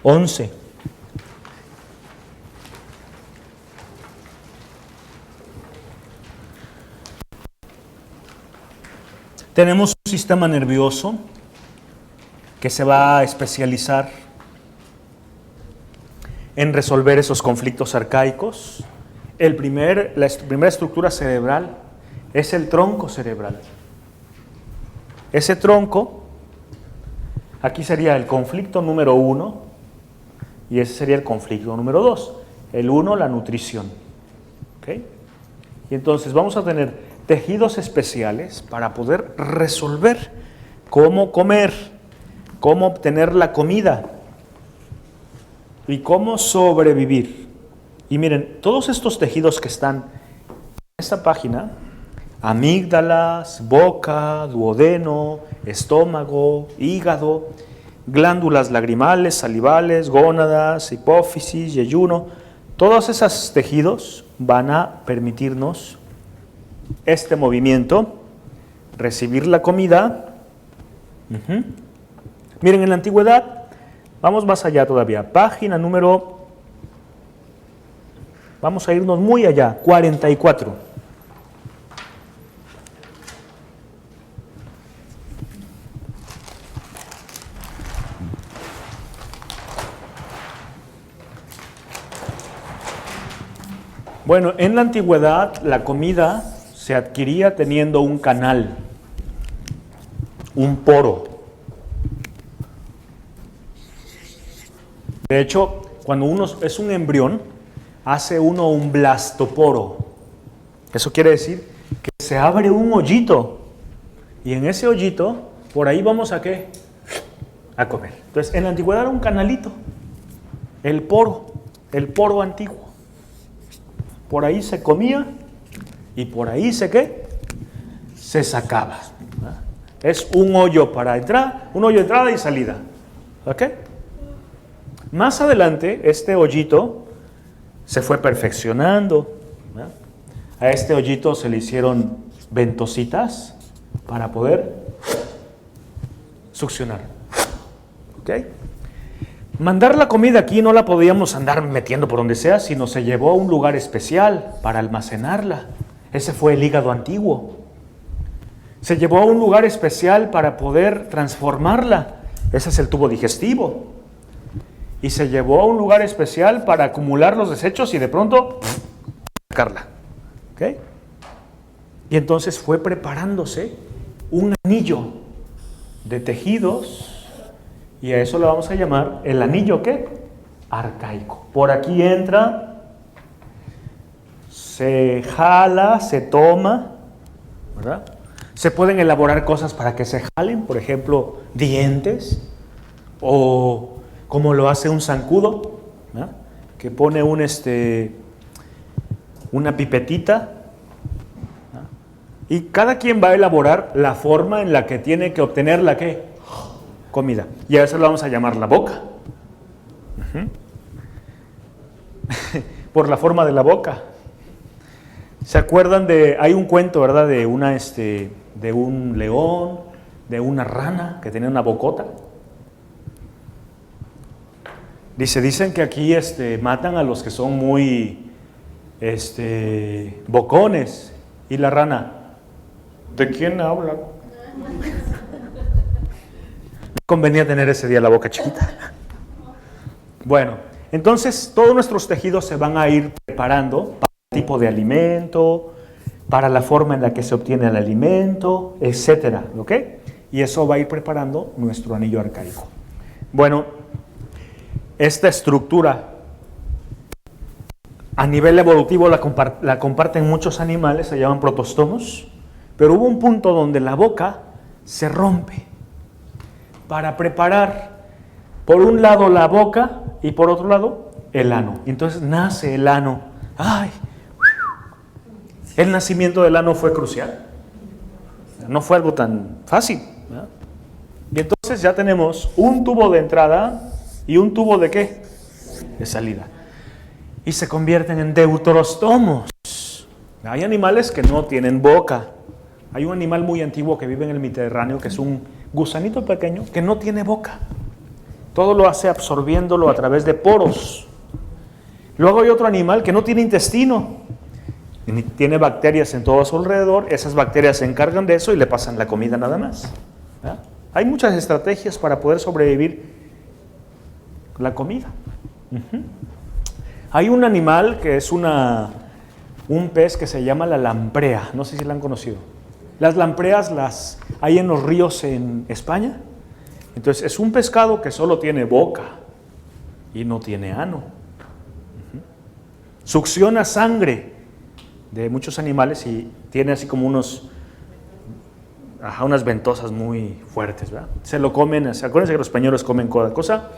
11. Tenemos un sistema nervioso que se va a especializar en resolver esos conflictos arcaicos. La primera estructura cerebral es el tronco cerebral. Ese tronco, aquí sería el conflicto número 1 y ese sería el conflicto número 2. El 1, la nutrición. ¿Okay? Y entonces vamos a tener tejidos especiales para poder resolver cómo comer, cómo obtener la comida y cómo sobrevivir. Y miren, todos estos tejidos que están en esta página, amígdalas, boca, duodeno, estómago, hígado, glándulas lagrimales, salivales, gónadas, hipófisis, yeyuno, todos esos tejidos van a permitirnos este movimiento, recibir la comida. Miren, en la antigüedad, vamos más allá todavía, página número Vamos a irnos muy allá, 44. Bueno, en la antigüedad la comida se adquiría teniendo un canal, un poro. De hecho, cuando uno es un embrión, hace uno un blastoporo. Eso quiere decir que se abre un hoyito y en ese hoyito, por ahí vamos a ¿qué? A comer. Entonces, en la antigüedad era un canalito, el poro antiguo. Por ahí se comía y por ahí ¿qué? Se sacaba. Es un hoyo para entrar, un hoyo de entrada y salida. ¿Ok? Más adelante, este hoyito se fue perfeccionando. A este hoyito se le hicieron ventositas para poder succionar. ¿Ok? Mandar la comida aquí no la podíamos andar metiendo por donde sea, sino se llevó a un lugar especial para almacenarla. Ese fue el hígado antiguo. Se llevó a un lugar especial para poder transformarla. Ese es el tubo digestivo. Y se llevó a un lugar especial para acumular los desechos y de pronto sacarla. ¿Ok? Y entonces fue preparándose un anillo de tejidos. Y a eso le vamos a llamar el anillo, ¿qué? Arcaico. Por aquí entra, se jala, se toma, ¿verdad? Se pueden elaborar cosas para que se jalen, por ejemplo, dientes, o como lo hace un zancudo, ¿verdad? Que pone una pipetita, ¿verdad? Y cada quien va a elaborar la forma en la que tiene que obtener la ¿qué? Comida. Y a eso lo vamos a llamar la boca. Por la forma de la boca. ¿Se acuerdan hay un cuento, ¿verdad? De un león, de una rana que tenía una bocota? Dicen que aquí matan a los que son muy bocones. Y la rana, ¿de quién habla? Convenía tener ese día la boca chiquita. Bueno, entonces todos nuestros tejidos se van a ir preparando para el tipo de alimento, para la forma en la que se obtiene el alimento, etcétera, ¿ok? Y eso va a ir preparando nuestro anillo arcaico. Bueno, esta estructura a nivel evolutivo la comparten muchos animales, se llaman protostomos, pero hubo un punto donde la boca se rompe para preparar, por un lado la boca y por otro lado el ano. Entonces nace el ano. ¡Ay! El nacimiento del ano fue crucial. No fue algo tan fácil, ¿verdad? Y entonces ya tenemos un tubo de entrada y un tubo de ¿qué? De salida. Y se convierten en deuterostomos. Hay animales que no tienen boca. Hay un animal muy antiguo que vive en el Mediterráneo que es un gusanito pequeño que no tiene boca. Todo lo hace absorbiéndolo a través de poros. Luego hay otro animal que no tiene intestino. Tiene bacterias en todo a su alrededor. Esas bacterias se encargan de eso y le pasan la comida nada más. ¿Verdad? Hay muchas estrategias para poder sobrevivir la comida. Hay un animal que es un pez que se llama la lamprea. No sé si la han conocido. Las lampreas las hay en los ríos en España. Entonces es un pescado que solo tiene boca y no tiene ano. Succiona sangre de muchos animales y tiene así como unas ventosas muy fuertes, ¿verdad? Se lo comen, acuérdense que los españoles comen cada cosa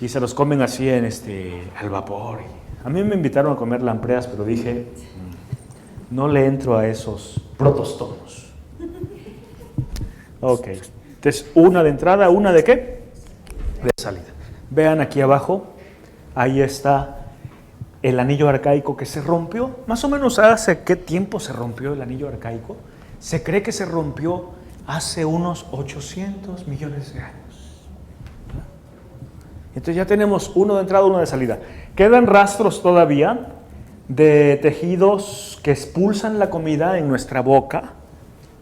y se los comen así al vapor. A mí me invitaron a comer lampreas, pero dije, no le entro a esos protostomos. Ok, entonces una de entrada, una de ¿qué? De salida. Vean aquí abajo, ahí está el anillo arcaico que se rompió. Más o menos hace qué tiempo se rompió el anillo arcaico. Se cree que se rompió hace unos 800 millones de años. Entonces ya tenemos uno de entrada, uno de salida. Quedan rastros todavía de tejidos que expulsan la comida en nuestra boca,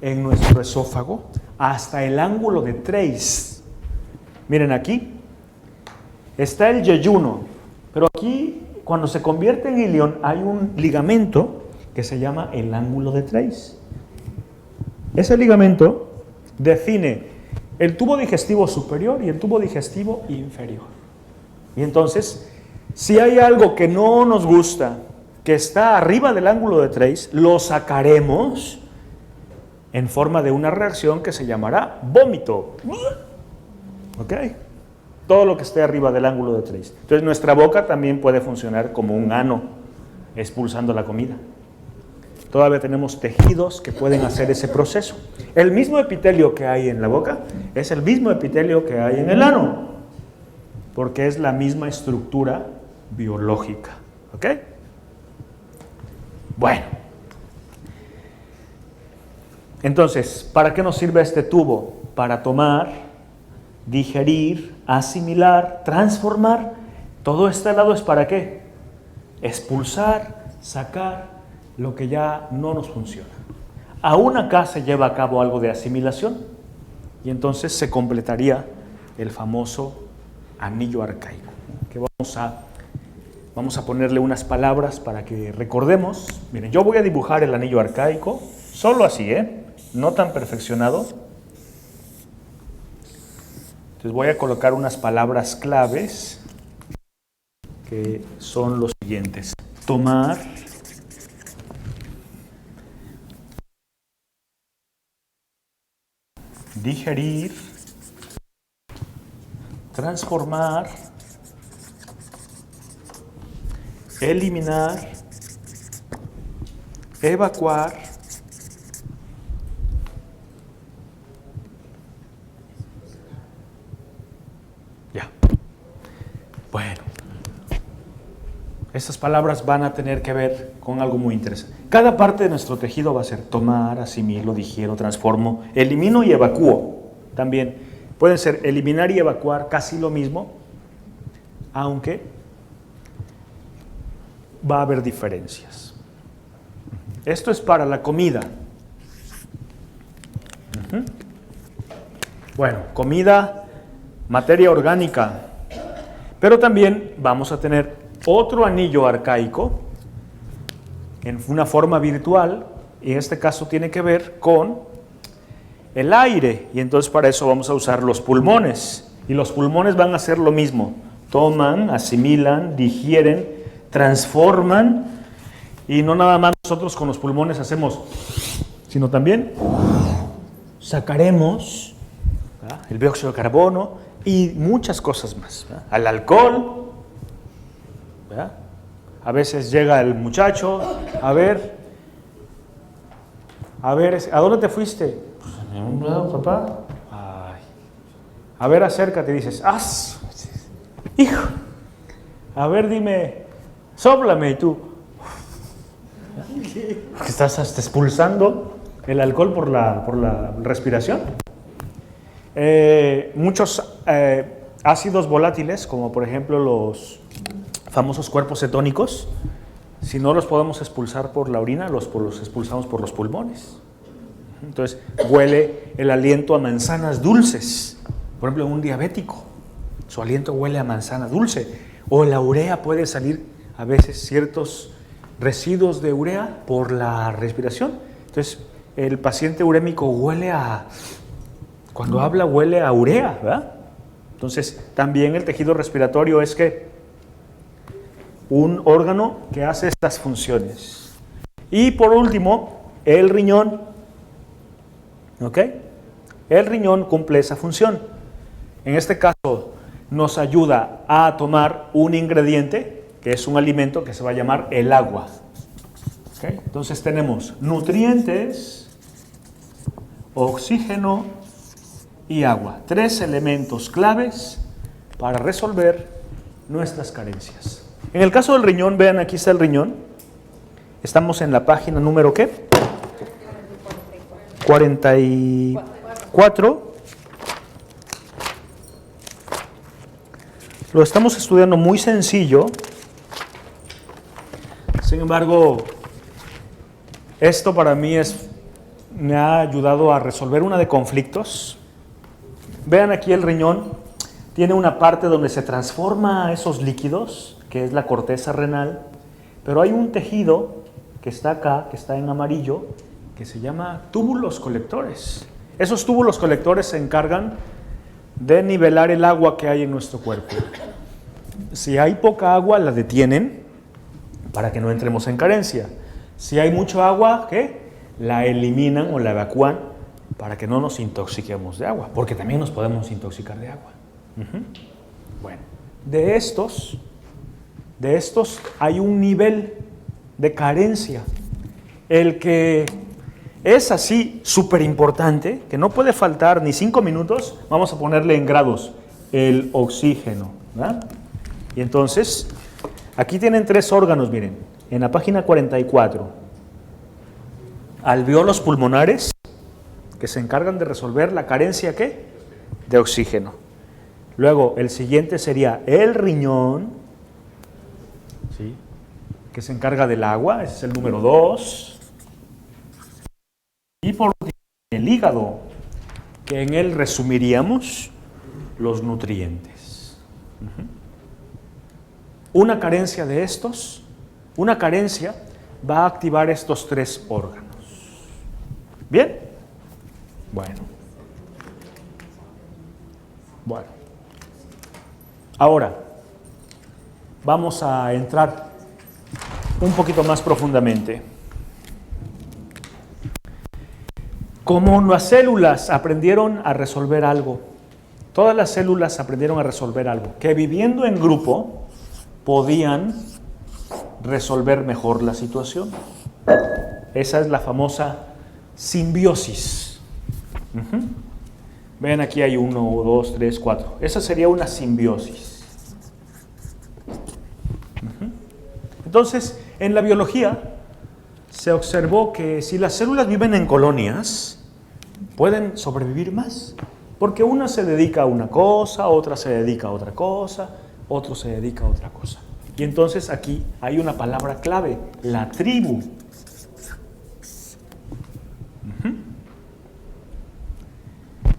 en nuestro esófago, hasta el ángulo de Treis. Miren aquí, está el yeyuno, pero aquí cuando se convierte en ilión hay un ligamento que se llama el ángulo de Treis. Ese ligamento define el tubo digestivo superior y el tubo digestivo inferior. Y entonces, si hay algo que no nos gusta, que está arriba del ángulo de Treis, lo sacaremos en forma de una reacción que se llamará vómito. ¿Ok? Todo lo que esté arriba del ángulo de Treis. Entonces nuestra boca también puede funcionar como un ano, expulsando la comida. Todavía tenemos tejidos que pueden hacer ese proceso. El mismo epitelio que hay en la boca es el mismo epitelio que hay en el ano, porque es la misma estructura biológica. ¿Ok? Bueno. Entonces, ¿para qué nos sirve este tubo? Para tomar, digerir, asimilar, transformar. Todo este lado es ¿para qué? Expulsar, sacar lo que ya no nos funciona. Aún acá se lleva a cabo algo de asimilación y entonces se completaría el famoso anillo arcaico, que vamos a ponerle unas palabras para que recordemos. Miren, yo voy a dibujar el anillo arcaico, solo así, no tan perfeccionado. Entonces voy a colocar unas palabras claves que son los siguientes: tomar, digerir, transformar, eliminar, evacuar, ya. Bueno, estas palabras van a tener que ver con algo muy interesante. Cada parte de nuestro tejido va a ser tomar, asimilo, digiero, transformo, elimino y evacúo. También pueden ser eliminar y evacuar, casi lo mismo, aunque va a haber diferencias. Esto es para la comida. Bueno, comida, materia orgánica. Pero también vamos a tener otro anillo arcaico en una forma virtual, y en este caso tiene que ver con el aire, y entonces para eso vamos a usar los pulmones, y los pulmones van a hacer lo mismo: toman, asimilan, digieren, transforman, y no nada más nosotros con los pulmones hacemos, sino también sacaremos, ¿verdad?, el dióxido de carbono y muchas cosas más, ¿verdad?, al alcohol, ¿verdad? A veces llega el muchacho, a ver, ¿a dónde te fuiste? Pues a ningún lado, papá. Ay. A ver, acércate y dices, ¡as! Hijo. A ver, dime, sóplame, y tú. Estás hasta expulsando el alcohol por la respiración. Muchos ácidos volátiles, como por ejemplo los famosos cuerpos cetónicos, si no los podemos expulsar por la orina, los expulsamos por los pulmones. Entonces huele el aliento a manzanas dulces. Por ejemplo, un diabético, su aliento huele a manzana dulce. O la urea, puede salir a veces ciertos residuos de urea por la respiración. Entonces el paciente urémico cuando habla huele a urea, ¿verdad? Entonces también el tejido respiratorio es un órgano que hace estas funciones. Y por último, el riñón. ¿Ok? El riñón cumple esa función. En este caso, nos ayuda a tomar un ingrediente, que es un alimento que se va a llamar el agua. ¿Ok? Entonces tenemos nutrientes, oxígeno y agua. 3 elementos claves para resolver nuestras carencias. En el caso del riñón, vean, aquí está el riñón. Estamos en la página número ¿qué? 44. Lo estamos estudiando muy sencillo. Se Sin embargo, esto para mí me ha ayudado a resolver una de conflictos. Vean aquí el riñón, tiene una parte donde se transforma esos líquidos, que es la corteza renal, pero hay un tejido que está acá, que está en amarillo, que se llama túbulos colectores. Esos túbulos colectores se encargan de nivelar el agua que hay en nuestro cuerpo. Si hay poca agua, la detienen para que no entremos en carencia. Si hay mucha agua, ¿qué? La eliminan o la evacúan para que no nos intoxiquemos de agua, porque también nos podemos intoxicar de agua. Bueno, de estos hay un nivel de carencia. El que es así súper importante, que no puede faltar ni 5 minutos, vamos a ponerle en grados, el oxígeno, ¿verdad? Y entonces, aquí tienen 3 órganos, miren, en la página 44. Alveolos pulmonares, que se encargan de resolver la carencia, ¿qué? De oxígeno. Luego, el siguiente sería el riñón, ¿sí? Que se encarga del agua, ese es el número 2. Y por último, el hígado, que en él resumiríamos los nutrientes. Una carencia de estos, una carencia va a activar estos 3 órganos. ¿Bien? Bueno. Ahora, vamos a entrar un poquito más profundamente. Como las células aprendieron a resolver algo, todas las células aprendieron a resolver algo, que viviendo en grupo podían resolver mejor la situación. Esa es la famosa simbiosis. Ven, aquí hay 1, 2, 3, 4. Esa sería una simbiosis. Entonces, en la biología se observó que si las células viven en colonias, pueden sobrevivir más. Porque una se dedica a una cosa, otra se dedica a otra cosa, otro se dedica a otra cosa. Y entonces aquí hay una palabra clave, la tribu.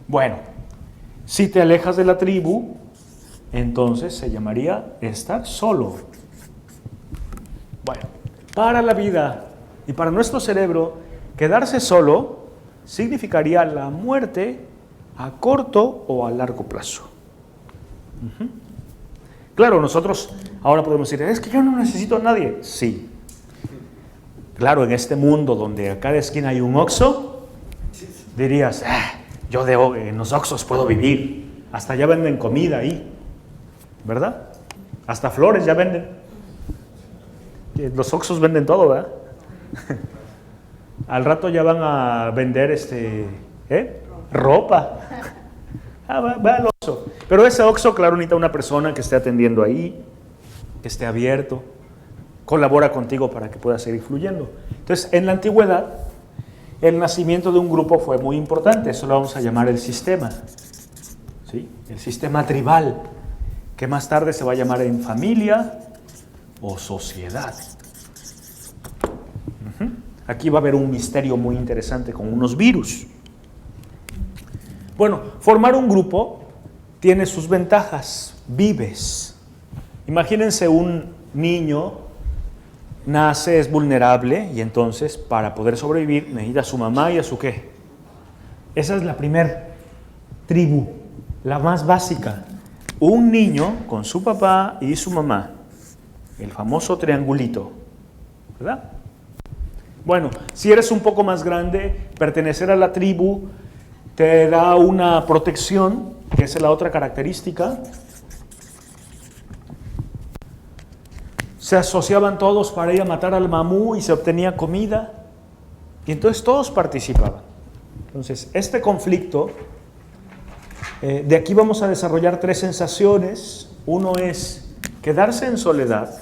Bueno, si te alejas de la tribu, entonces se llamaría estar solo. Bueno, para la vida y para nuestro cerebro, quedarse solo significaría la muerte a corto o a largo plazo. Claro, nosotros ahora podemos decir, es que yo no necesito a nadie. Sí. Claro, en este mundo donde a cada esquina hay un Oxxo, dirías, yo en los Oxxos puedo vivir. Hasta ya venden comida ahí, ¿verdad? Hasta flores ya venden. Los Oxxos venden todo, ¿verdad? Al rato ya van a vender ropa. Va al Oxxo. Pero ese Oxxo, claro, necesita una persona que esté atendiendo ahí, que esté abierto, colabora contigo para que puedas seguir fluyendo. Entonces, en la antigüedad, el nacimiento de un grupo fue muy importante. Eso lo vamos a llamar el sistema. ¿Sí? El sistema tribal, que más tarde se va a llamar en familia o sociedad. Aquí va a haber un misterio muy interesante con unos virus. Bueno, formar un grupo tiene sus ventajas. Vives. Imagínense un niño, nace, es vulnerable y entonces para poder sobrevivir necesita a su mamá y a su ¿qué? Esa es la primer tribu, la más básica. Un niño con su papá y su mamá. El famoso triangulito, ¿verdad? Bueno, si eres un poco más grande, pertenecer a la tribu te da una protección, que es la otra característica. Se asociaban todos para ir a matar al mamú y se obtenía comida. Y entonces todos participaban. Entonces, este conflicto, de aquí vamos a desarrollar 3 sensaciones. Uno es quedarse en soledad.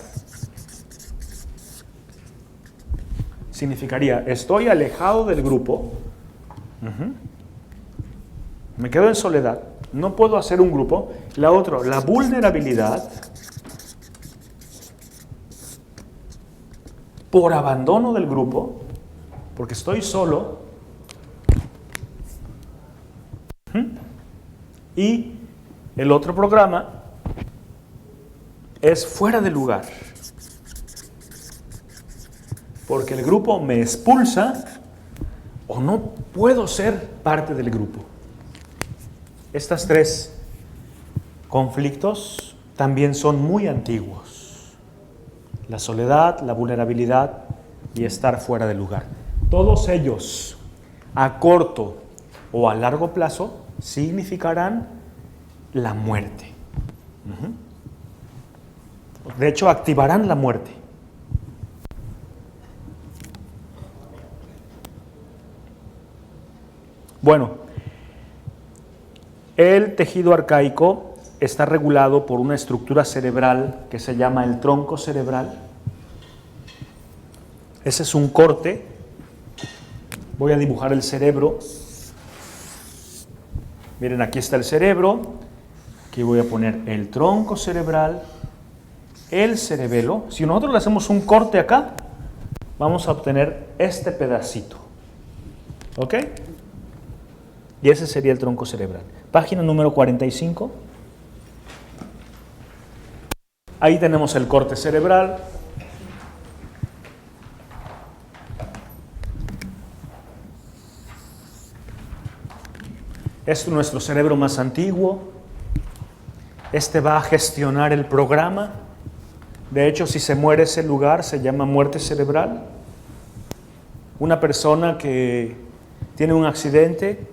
Significaría, estoy alejado del grupo, me quedo en soledad, no puedo hacer un grupo. La otra, la vulnerabilidad. por abandono del grupo, porque estoy solo, y el otro programa es fuera de lugar, porque el grupo me expulsa o no puedo ser parte del grupo. Estas tres conflictos también son muy antiguos: la soledad, la vulnerabilidad y estar fuera de lugar. Todos ellos, a corto o a largo plazo, significarán la muerte. De hecho, activarán la muerte. Bueno, el tejido arcaico está regulado por una estructura cerebral que se llama el tronco cerebral. Ese es un corte. Voy a dibujar el cerebro. Miren, aquí está el cerebro. Aquí voy a poner el tronco cerebral, el cerebelo. Si nosotros le hacemos un corte acá, vamos a obtener este pedacito. ¿Ok? Y ese sería el tronco cerebral. Página número 45. Ahí tenemos el corte cerebral. Es nuestro cerebro más antiguo. Este va a gestionar el programa. De hecho, si se muere ese lugar, se llama muerte cerebral. Una persona que tiene un accidente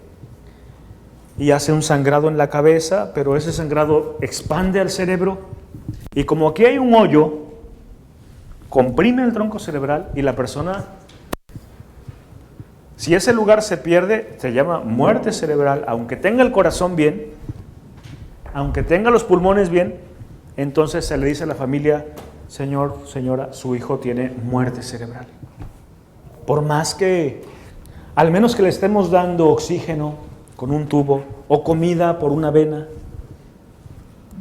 y hace un sangrado en la cabeza, pero ese sangrado expande al cerebro, y como aquí hay un hoyo, comprime el tronco cerebral y la persona, si ese lugar se pierde, se llama muerte cerebral, aunque tenga el corazón bien, aunque tenga los pulmones bien. Entonces se le dice a la familia: señor, señora, su hijo tiene muerte cerebral. Por más que, al menos que le estemos dando oxígeno con un tubo o comida por una vena,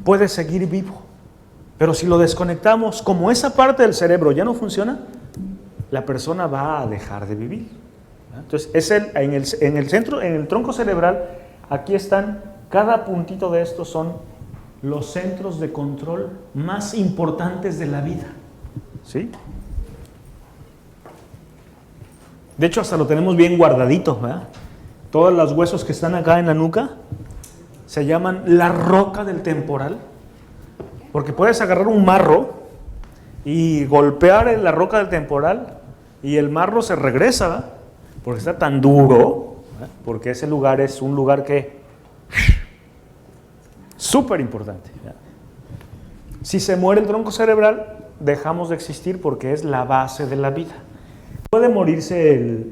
puede seguir vivo. Pero si lo desconectamos, como esa parte del cerebro ya no funciona, la persona va a dejar de vivir. Entonces, en el centro, en el tronco cerebral, aquí están, cada puntito de estos son los centros de control más importantes de la vida. ¿Sí? De hecho, hasta lo tenemos bien guardadito, ¿verdad? Todos los huesos que están acá en la nuca se llaman la roca del temporal, porque puedes agarrar un marro y golpear en la roca del temporal y el marro se regresa, ¿verdad? Porque está tan duro, ¿verdad? Porque ese lugar es un lugar que súper importante, ¿verdad? Si se muere el tronco cerebral, dejamos de existir, porque es la base de la vida. Puede morirse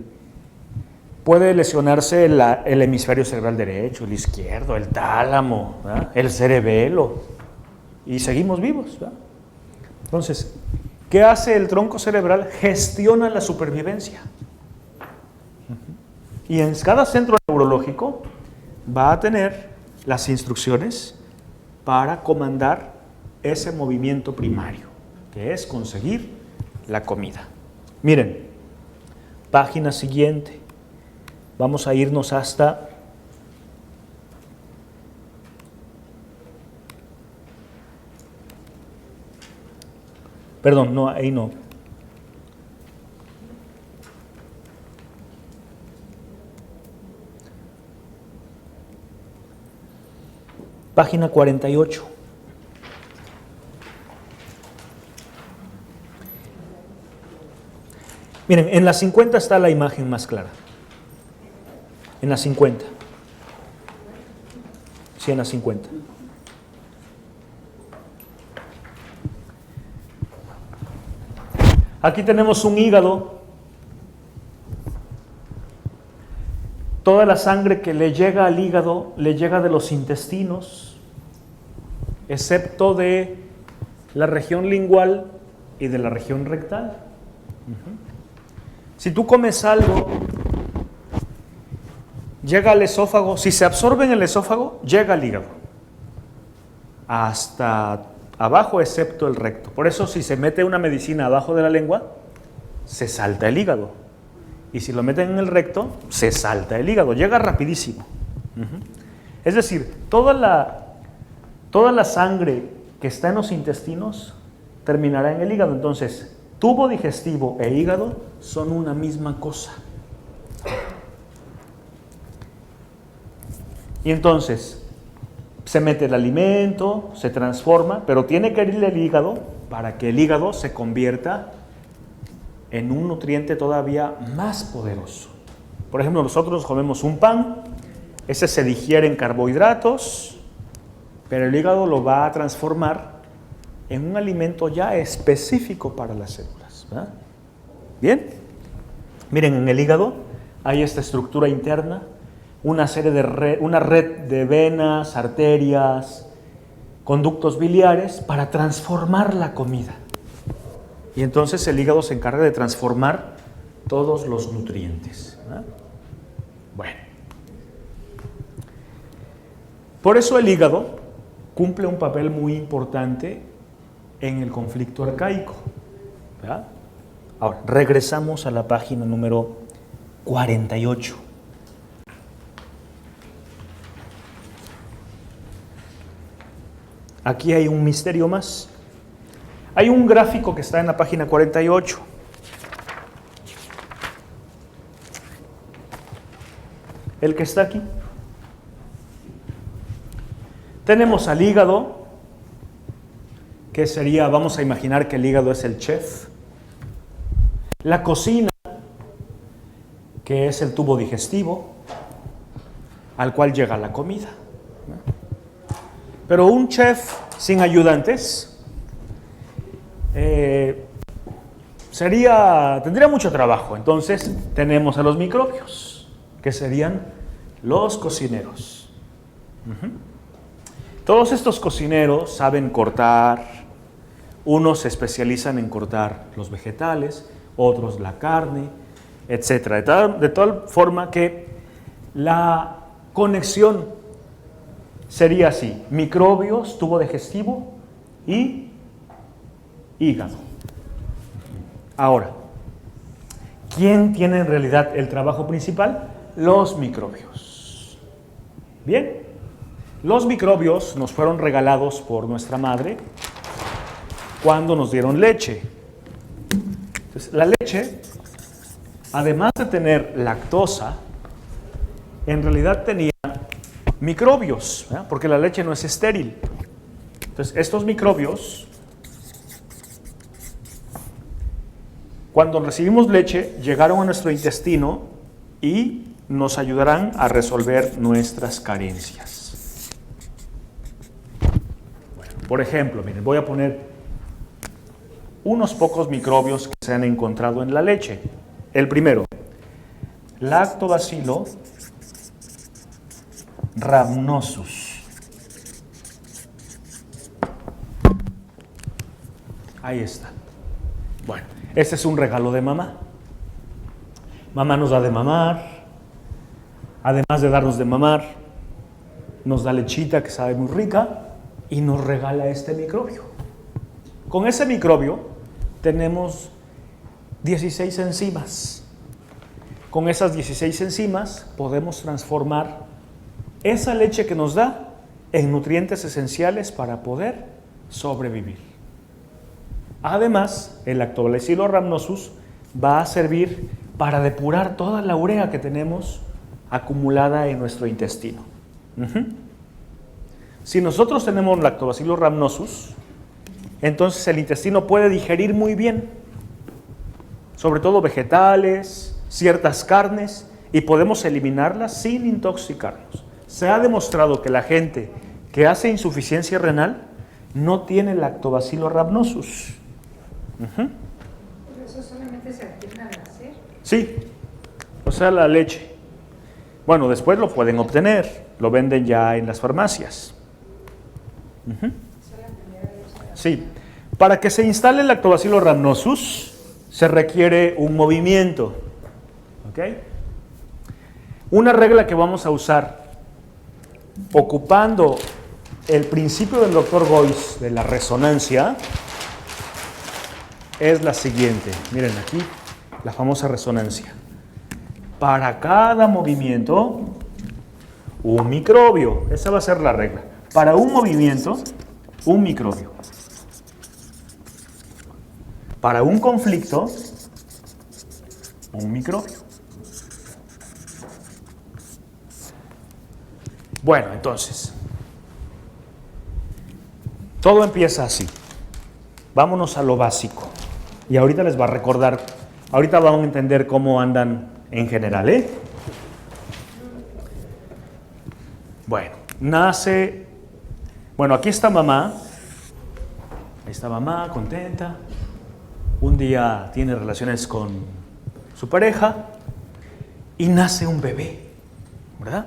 puede lesionarse el hemisferio cerebral derecho, el izquierdo, el tálamo, ¿verdad? El cerebelo, y seguimos vivos, ¿verdad? Entonces, ¿qué hace el tronco cerebral? Gestiona la supervivencia. Y en cada centro neurológico va a tener las instrucciones para comandar ese movimiento primario, que es conseguir la comida. Miren, página siguiente. Vamos a irnos hasta perdón, no, ahí no. Página 48. Miren, en la 50 está la imagen más clara. En la 50. Sí, en la 50. Aquí tenemos un hígado. Toda la sangre que le llega al hígado le llega de los intestinos, excepto de la región lingual y de la región rectal. Si tú comes algo, llega al esófago. Si se absorbe en el esófago, llega al hígado, hasta abajo, excepto el recto. Por eso, si se mete una medicina abajo de la lengua, se salta el hígado. Y si lo meten en el recto, se salta el hígado, llega rapidísimo. Es decir, toda la sangre que está en los intestinos terminará en el hígado. Entonces, tubo digestivo e hígado son una misma cosa. Y entonces, se mete el alimento, se transforma, pero tiene que ir el hígado para que el hígado se convierta en un nutriente todavía más poderoso. Por ejemplo, nosotros comemos un pan, ese se digiere en carbohidratos, pero el hígado lo va a transformar en un alimento ya específico para las células, ¿verdad? Bien, miren, en el hígado hay esta estructura interna, una red de venas, arterias, conductos biliares para transformar la comida. Y entonces el hígado se encarga de transformar todos los nutrientes, ¿verdad? Bueno, por eso el hígado cumple un papel muy importante en el conflicto arcaico, ¿verdad? Ahora, regresamos a la página número 48. Aquí hay un misterio más. Hay un gráfico que está en la página 48. El que está aquí. Tenemos al hígado, que sería, vamos a imaginar que el hígado es el chef. La cocina, que es el tubo digestivo, al cual llega la comida. Pero un chef sin ayudantes tendría mucho trabajo. Entonces tenemos a los microbios, que serían los cocineros. Todos estos cocineros saben cortar, unos se especializan en cortar los vegetales, otros la carne, etc. De tal forma que la conexión sería así: microbios, tubo digestivo y hígado. Ahora, ¿quién tiene en realidad el trabajo principal? Los microbios. Bien, los microbios nos fueron regalados por nuestra madre cuando nos dieron leche. Entonces, la leche, además de tener lactosa, en realidad tenía microbios, ¿verdad? Porque la leche no es estéril. Entonces, estos microbios, cuando recibimos leche, llegaron a nuestro intestino y nos ayudarán a resolver nuestras carencias. Bueno, por ejemplo, miren, voy a poner unos pocos microbios que se han encontrado en la leche. El primero, Lactobacillus rhamnosus. Ahí está. Bueno, este es un regalo de mamá. Mamá nos da de mamar. Además de darnos de mamar, nos da lechita que sabe muy rica y nos regala este microbio. Con ese microbio tenemos 16 enzimas. Con esas 16 enzimas podemos transformar esa leche que nos da en nutrientes esenciales para poder sobrevivir. Además, el Lactobacillus rhamnosus va a servir para depurar toda la urea que tenemos acumulada en nuestro intestino. Si nosotros tenemos Lactobacillus rhamnosus, entonces el intestino puede digerir muy bien, sobre todo vegetales, ciertas carnes, y podemos eliminarlas sin intoxicarnos. Se ha demostrado que la gente que hace insuficiencia renal no tiene Lactobacillus rhamnosus. ¿Pero eso solamente se adquiere al nacer? Sí, o sea, la leche. Bueno, después lo pueden obtener, lo venden ya en las farmacias. Sí, para que se instale el Lactobacillus rhamnosus se requiere un movimiento. ¿Ok? Una regla que vamos a usar ocupando el principio del Dr. Boyce de la resonancia es la siguiente. Miren aquí, la famosa resonancia. Para cada movimiento, un microbio. Esa va a ser la regla. Para un movimiento, un microbio. Para un conflicto, un microbio. Bueno, entonces, todo empieza así. Vámonos a lo básico. Y ahorita les va a recordar, ahorita vamos a entender cómo andan en general, ¿eh? Bueno, aquí está mamá. Ahí está mamá, contenta. Un día tiene relaciones con su pareja y nace un bebé, ¿verdad?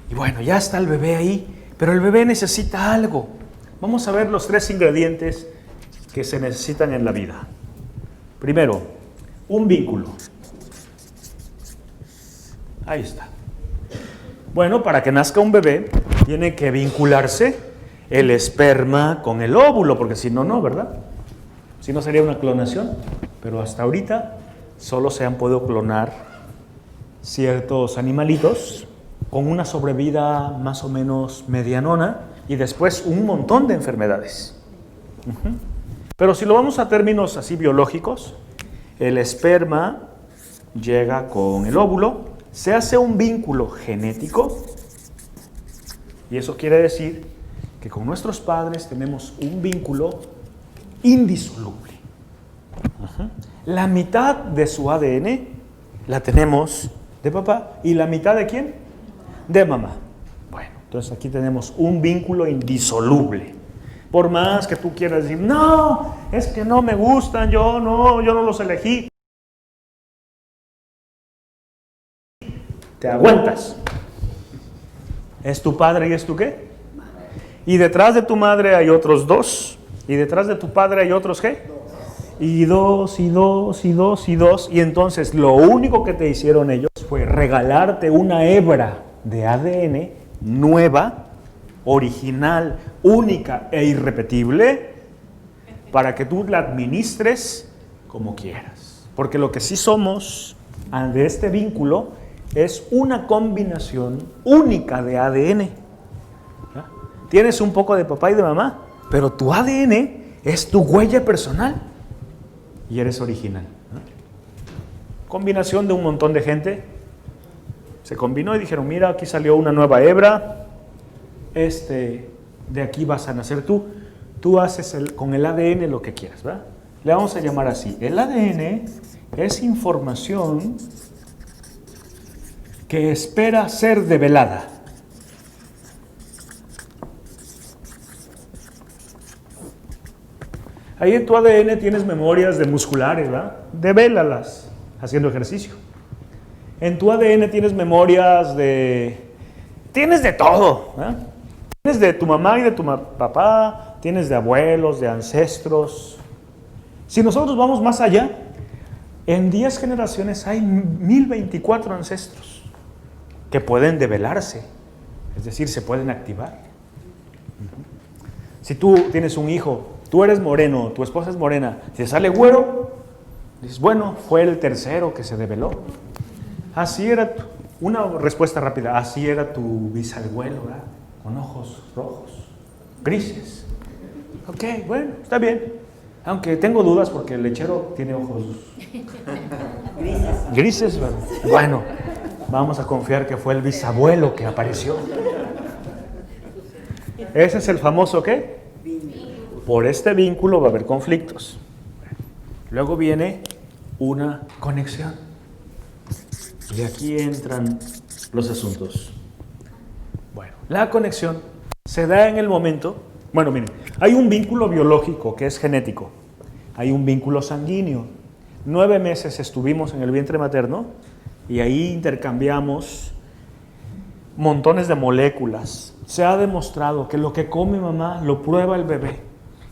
Y bueno, ya está el bebé ahí, pero el bebé necesita algo. Vamos a ver los 3 ingredientes que se necesitan en la vida. Primero, un vínculo. Ahí está. Bueno, para que nazca un bebé, tiene que vincularse el esperma con el óvulo, porque si no, no, ¿verdad? Si no, sería una clonación. Pero hasta ahorita solo se han podido clonar ciertos animalitos con una sobrevida más o menos medianona y después un montón de enfermedades. Pero si lo vamos a términos así biológicos, el esperma llega con el óvulo, se hace un vínculo genético y eso quiere decir que con nuestros padres tenemos un vínculo indisoluble. La mitad de su ADN la tenemos de papá y la mitad ¿de quién? De mamá. Bueno, entonces aquí tenemos un vínculo indisoluble. Por más que tú quieras decir, no, es que no me gustan, yo no los elegí. Te aguantas. Es tu padre y es tu ¿qué? Y detrás de tu madre hay otros 2. Y detrás de tu padre hay otros ¿qué? Y 2, y 2, y 2, y 2. Y entonces lo único que te hicieron ellos fue regalarte una hebra de ADN nueva, original, única e irrepetible, para que tú la administres como quieras. Porque lo que sí somos de este vínculo es una combinación única de ADN. ¿Ya? Tienes un poco de papá y de mamá, pero tu ADN es tu huella personal y eres original. ¿No? Combinación de un montón de gente. Se combinó y dijeron, mira, aquí salió una nueva hebra, de aquí vas a nacer tú. Tú haces con el ADN lo que quieras, ¿verdad? Le vamos a llamar así. El ADN es información que espera ser develada. Ahí en tu ADN tienes memorias de musculares, ¿verdad? Devélalas haciendo ejercicio. En tu ADN tienes memorias tienes de todo, ¿verdad? Tienes de tu mamá y de tu papá, tienes de abuelos, de ancestros. Si nosotros vamos más allá, en 10 generaciones hay 1024 ancestros que pueden develarse, es decir, se pueden activar. Si tú tienes un hijo, tú eres moreno, tu esposa es morena, si sale güero, dices, bueno, fue el tercero que se develó. Así era, una respuesta rápida, así era tu bisabuelo, ¿verdad? Con ojos rojos, grises. Ok, bueno, está bien. Aunque tengo dudas porque el lechero tiene ojos grises, ¿verdad? Bueno, vamos a confiar que fue el bisabuelo que apareció. Ese es el famoso ¿qué? Por este vínculo va a haber conflictos. Luego viene una conexión. Y aquí entran los asuntos. Bueno, la conexión se da en el momento. Bueno, miren, hay un vínculo biológico que es genético. Hay un vínculo sanguíneo. 9 meses estuvimos en el vientre materno y ahí intercambiamos montones de moléculas. Se ha demostrado que lo que come mamá lo prueba el bebé.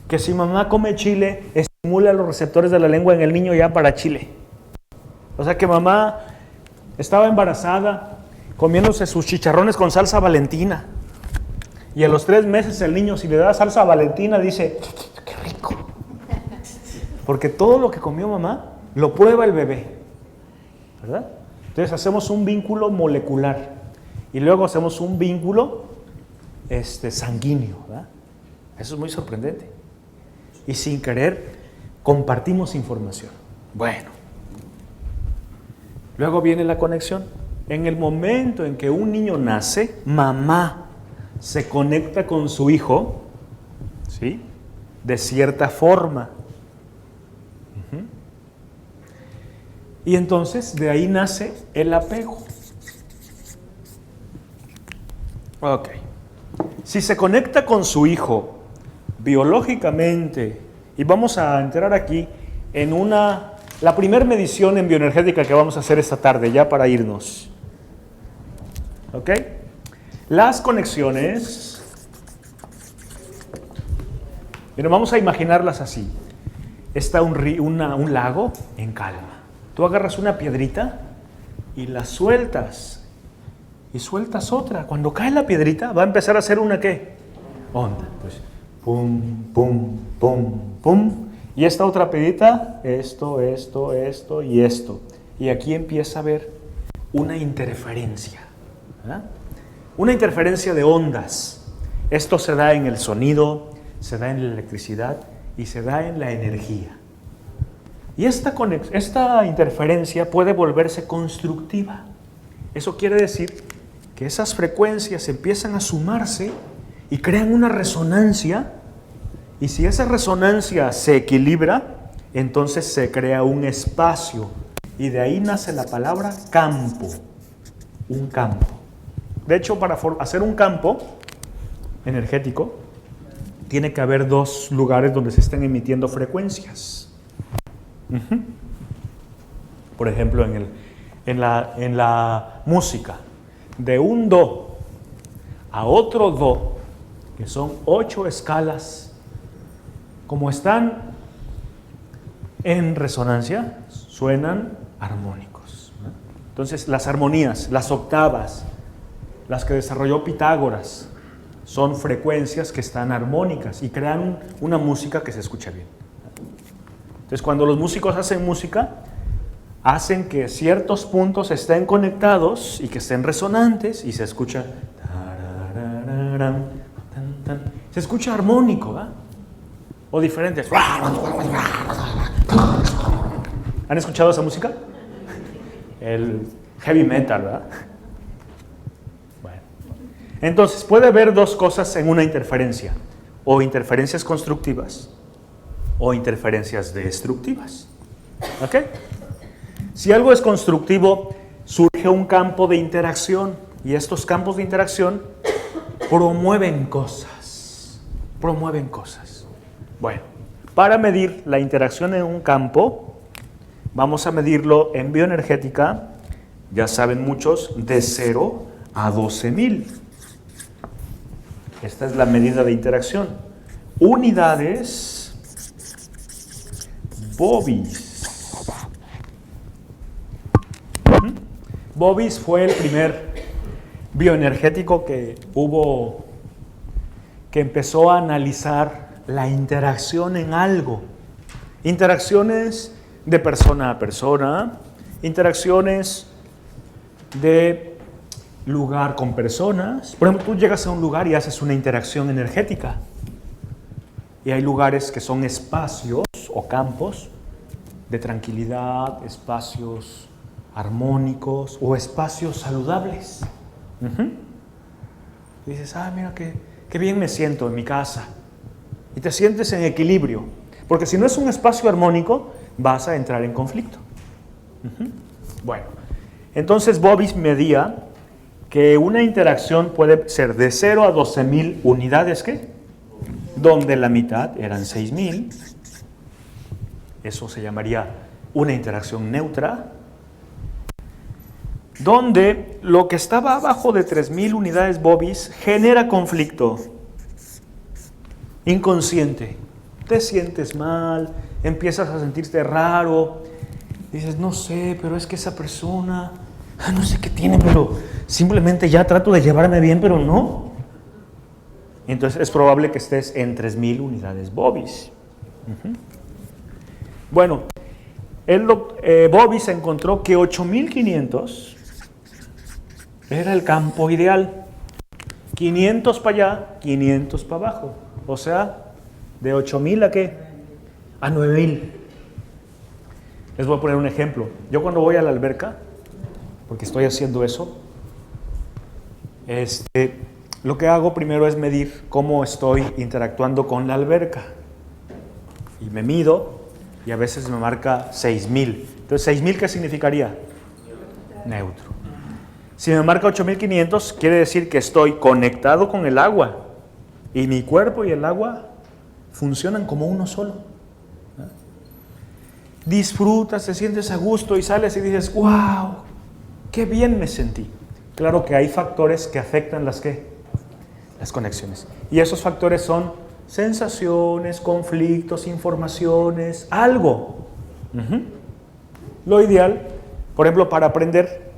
Que si mamá come chile, estimula los receptores de la lengua en el niño ya para chile. O sea que mamá estaba embarazada, comiéndose sus chicharrones con salsa Valentina. Y a los 3 meses el niño, si le da salsa Valentina, dice, ¡qué rico! Porque todo lo que comió mamá lo prueba el bebé, ¿verdad? Entonces hacemos un vínculo molecular y luego hacemos un vínculo sanguíneo, ¿verdad? Eso es muy sorprendente. Y sin querer compartimos información. Bueno, luego viene la conexión. En el momento en que un niño nace, mamá se conecta con su hijo, ¿sí? De cierta forma. Y entonces de ahí nace el apego. Ok. Si se conecta con su hijo biológicamente, y vamos a entrar aquí en la primera medición en bioenergética que vamos a hacer esta tarde, ya para irnos. ¿Ok? Las conexiones, pero vamos a imaginarlas así. Está un lago en calma. Tú agarras una piedrita y la sueltas. Y sueltas otra. Cuando cae la piedrita, va a empezar a hacer una ¿qué? Onda. Pues, pum, pum, pum, pum. Y esta otra piedrita, esto y esto. Y aquí empieza a haber una interferencia. ¿Verdad? Una interferencia de ondas. Esto se da en el sonido, se da en la electricidad y se da en la energía. Y esta interferencia puede volverse constructiva. Eso quiere decir que esas frecuencias empiezan a sumarse y crean una resonancia. Y si esa resonancia se equilibra, entonces se crea un espacio. Y de ahí nace la palabra campo. Un campo. De hecho, para hacer un campo energético, tiene que haber dos lugares donde se estén emitiendo frecuencias. Por ejemplo, en la música, de un do a otro do, que son 8 escalas, como están en resonancia, suenan armónicos. Entonces, las armonías, las octavas, las que desarrolló Pitágoras, son frecuencias que están armónicas y crean una música que se escucha bien. Entonces, cuando los músicos hacen música, hacen que ciertos puntos estén conectados y que estén resonantes y se escucha. Se escucha armónico, ¿verdad? O diferentes. ¿Han escuchado esa música? El heavy metal, ¿verdad? Bueno. Entonces, puede haber dos cosas en una interferencia, o interferencias constructivas o interferencias destructivas. ¿Ok? Si algo es constructivo, surge un campo de interacción y estos campos de interacción promueven cosas. Bueno, para medir la interacción en un campo, vamos a medirlo en bioenergética, ya saben muchos, de 0 a 12,000. Esta es la medida de interacción. Unidades Bobis. Bobis fue el primer bioenergético que empezó a analizar la interacción en algo. Interacciones de persona a persona, interacciones de lugar con personas. Por ejemplo, tú llegas a un lugar y haces una interacción energética. Y hay lugares que son espacios o campos de tranquilidad, espacios armónicos o espacios saludables. Y dices, mira qué bien me siento en mi casa. Y te sientes en equilibrio. Porque si no es un espacio armónico, vas a entrar en conflicto. Bueno, entonces Bobis medía que una interacción puede ser de 0 a 12,000 unidades, ¿qué? Donde la mitad eran 6,000. Eso se llamaría una interacción neutra. Donde lo que estaba abajo de 3,000 unidades Bobis genera conflicto. Inconsciente. Te sientes mal, empiezas a sentirte raro. Dices, no sé, pero es que esa persona, no sé qué tiene, pero simplemente ya trato de llevarme bien, pero no. Entonces es probable que estés en 3,000 unidades Bobis. Bueno, Bobby se encontró que 8.500 era el campo ideal. 500 para allá, 500 para abajo. O sea, ¿de 8.000 a qué? A 9.000. Les voy a poner un ejemplo. Yo cuando voy a la alberca, porque estoy haciendo eso, lo que hago primero es medir cómo estoy interactuando con la alberca. Y me mido y a veces me marca 6.000. Entonces, ¿6.000 qué significaría? Neutro. Si me marca 8.500, quiere decir que estoy conectado con el agua. Y mi cuerpo y el agua funcionan como uno solo. Disfrutas, te sientes a gusto y sales y dices, wow, qué bien me sentí. Claro que hay factores que afectan las conexiones. Y esos factores son sensaciones, conflictos, informaciones, algo. Lo ideal, por ejemplo, para aprender,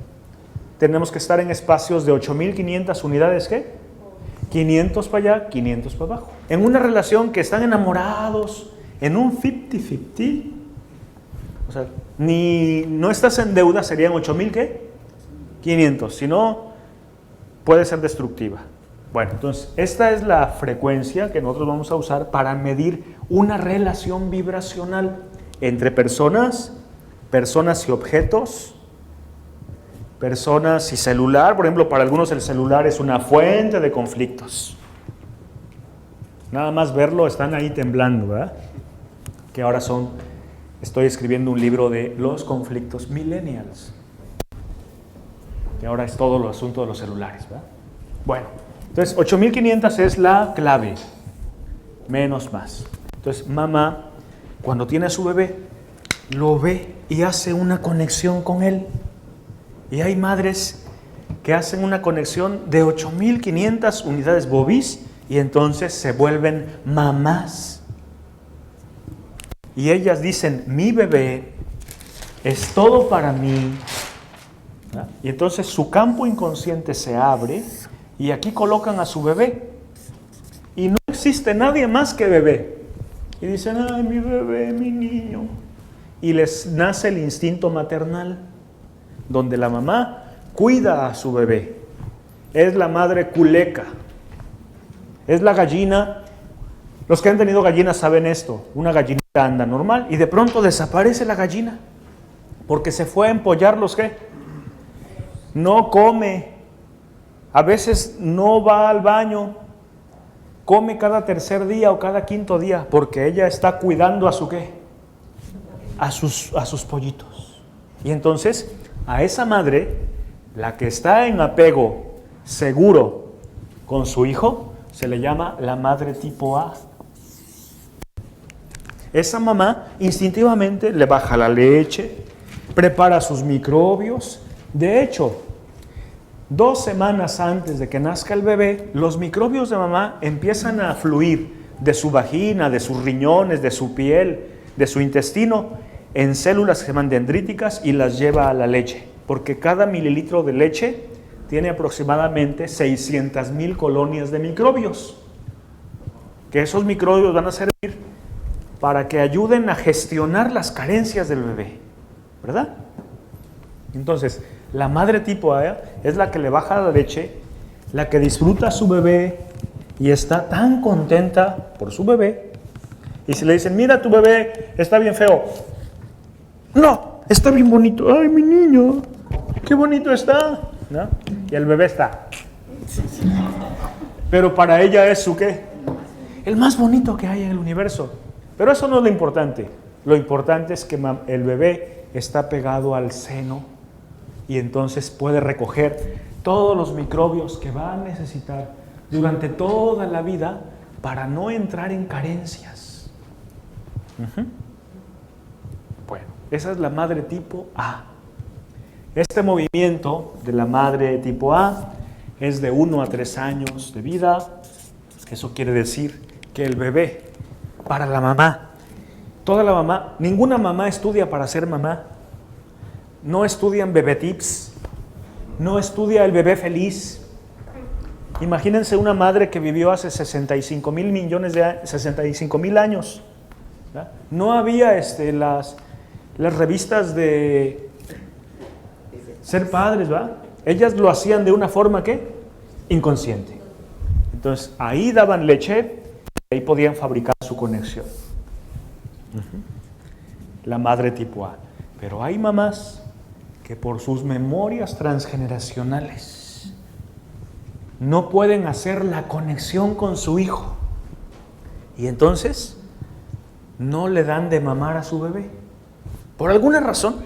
tenemos que estar en espacios de 8.500 unidades, ¿qué? 500 para allá, 500 para abajo. En una relación que están enamorados, en un 50-50, o sea, no estás en deuda, serían 8.000, ¿qué? 500, si no, puede ser destructiva. Bueno, entonces, esta es la frecuencia que nosotros vamos a usar para medir una relación vibracional entre personas y objetos, personas y celular. Por ejemplo, para algunos el celular es una fuente de conflictos. Nada más verlo, están ahí temblando, ¿verdad? Que ahora estoy escribiendo un libro de los conflictos millennials. Que ahora es todo el asunto de los celulares, ¿verdad? Bueno, entonces 8.500 es la clave, menos más. Entonces mamá, cuando tiene a su bebé, lo ve y hace una conexión con él. Y hay madres que hacen una conexión de 8.500 unidades bobis y entonces se vuelven mamás. Y ellas dicen, mi bebé es todo para mí. ¿verdad? Y entonces su campo inconsciente se abre y aquí colocan a su bebé. Y no existe nadie más que bebé. Y dicen, ay, mi bebé, mi niño. Y les nace el instinto maternal, donde la mamá cuida a su bebé. Es la madre culeca. Es la gallina. Los que han tenido gallinas saben esto. Una gallinita anda normal y de pronto desaparece la gallina. Porque se fue a empollar los ¿qué? No come. A veces no va al baño. Come cada tercer día o cada quinto día. Porque ella está cuidando a su ¿qué? A sus pollitos. Y entonces a esa madre, la que está en apego seguro con su hijo, se le llama la madre tipo A. Esa mamá instintivamente le baja la leche, prepara sus microbios. De hecho, 2 semanas antes de que nazca el bebé, los microbios de mamá empiezan a fluir de su vagina, de sus riñones, de su piel, de su intestino, en células que se llaman dendríticas y las lleva a la leche. Porque cada mililitro de leche tiene aproximadamente 600,000 colonias de microbios. Que esos microbios van a servir para que ayuden a gestionar las carencias del bebé, ¿verdad? Entonces, la madre tipo A es la que le baja la leche, la que disfruta a su bebé y está tan contenta por su bebé. Y si le dicen, mira, tu bebé está bien feo. No, está bien bonito. Ay, mi niño, qué bonito está, ¿no? Y el bebé está. Pero para ella es su ¿qué? El más bonito que hay en el universo. Pero eso no es lo importante. Lo importante es que el bebé está pegado al seno y entonces puede recoger todos los microbios que va a necesitar durante toda la vida para no entrar en carencias. Bueno, esa es la madre tipo A. Este movimiento de la madre tipo A es de 1 a 3 años de vida. Eso quiere decir que el bebé, para la mamá, ninguna mamá estudia para ser mamá. No estudian bebé tips, no estudia el bebé feliz. Imagínense una madre que vivió hace 65,000 años. ¿verdad? No había las revistas de ser padres, ¿va? Ellas lo hacían de una forma, ¿qué? Inconsciente. Entonces, ahí daban leche, y ahí podían fabricar su conexión. La madre tipo A. Pero hay mamás que por sus memorias transgeneracionales no pueden hacer la conexión con su hijo. Y entonces no le dan de mamar a su bebé. Por alguna razón.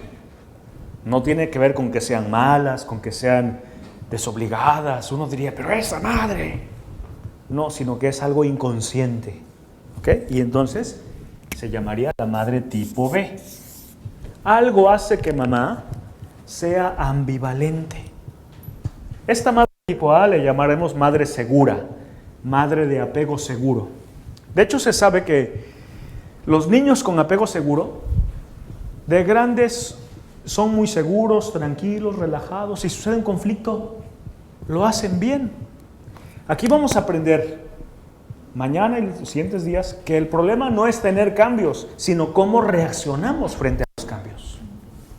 No tiene que ver con que sean malas, con que sean desobligadas. Uno diría, pero esa madre. No, sino que es algo inconsciente. ¿Ok? Y entonces se llamaría la madre tipo B. Algo hace que mamá sea ambivalente. Esta madre tipo A le llamaremos madre segura, madre de apego seguro. De hecho, se sabe que los niños con apego seguro, de grandes, son muy seguros, tranquilos, relajados. Si sucede un conflicto, lo hacen bien. Aquí vamos a aprender mañana y los siguientes días que el problema no es tener cambios, sino cómo reaccionamos frente a los cambios.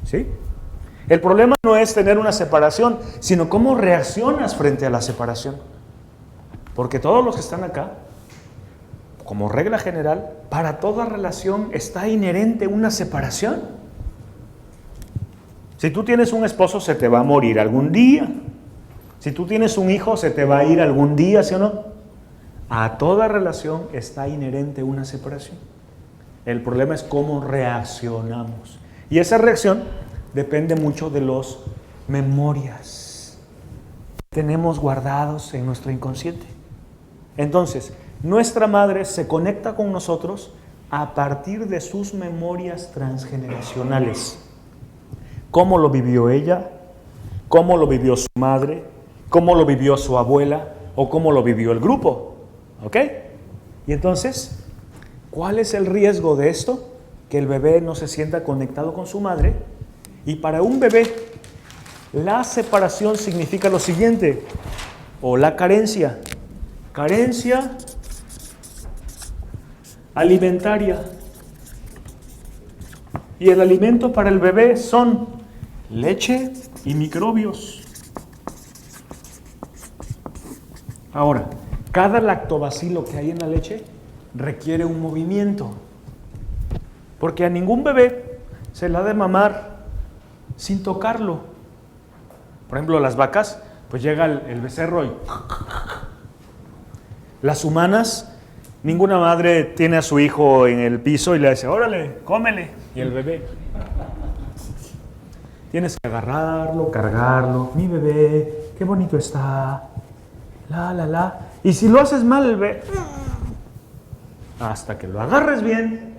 ¿Sí? El problema no es tener una separación, sino cómo reaccionas frente a la separación. Porque todos los que están acá, como regla general, para toda relación está inherente una separación. Si tú tienes un esposo, se te va a morir algún día. Si tú tienes un hijo, se te va a ir algún día, ¿sí o no? A toda relación está inherente una separación. El problema es cómo reaccionamos. Y esa reacción depende mucho de las memorias que tenemos guardados en nuestro inconsciente. Entonces, nuestra madre se conecta con nosotros a partir de sus memorias transgeneracionales. ¿Cómo lo vivió ella? ¿Cómo lo vivió su madre? ¿Cómo lo vivió su abuela? ¿O cómo lo vivió el grupo? ¿Ok? Y entonces, ¿cuál es el riesgo de esto? Que el bebé no se sienta conectado con su madre. Y para un bebé, la separación significa lo siguiente, o la carencia. Carencia alimentaria. Y el alimento para el bebé son leche y microbios. Ahora, cada lactobacilo que hay en la leche requiere un movimiento. Porque a ningún bebé se le ha de mamar sin tocarlo. Por ejemplo, las vacas, pues llega el becerro y... Las humanas, ninguna madre tiene a su hijo en el piso y le dice, órale, cómele. Y el bebé. Tienes que agarrarlo, cargarlo. Mi bebé, qué bonito está. La. Y si lo haces mal, el bebé... Hasta que lo agarres bien.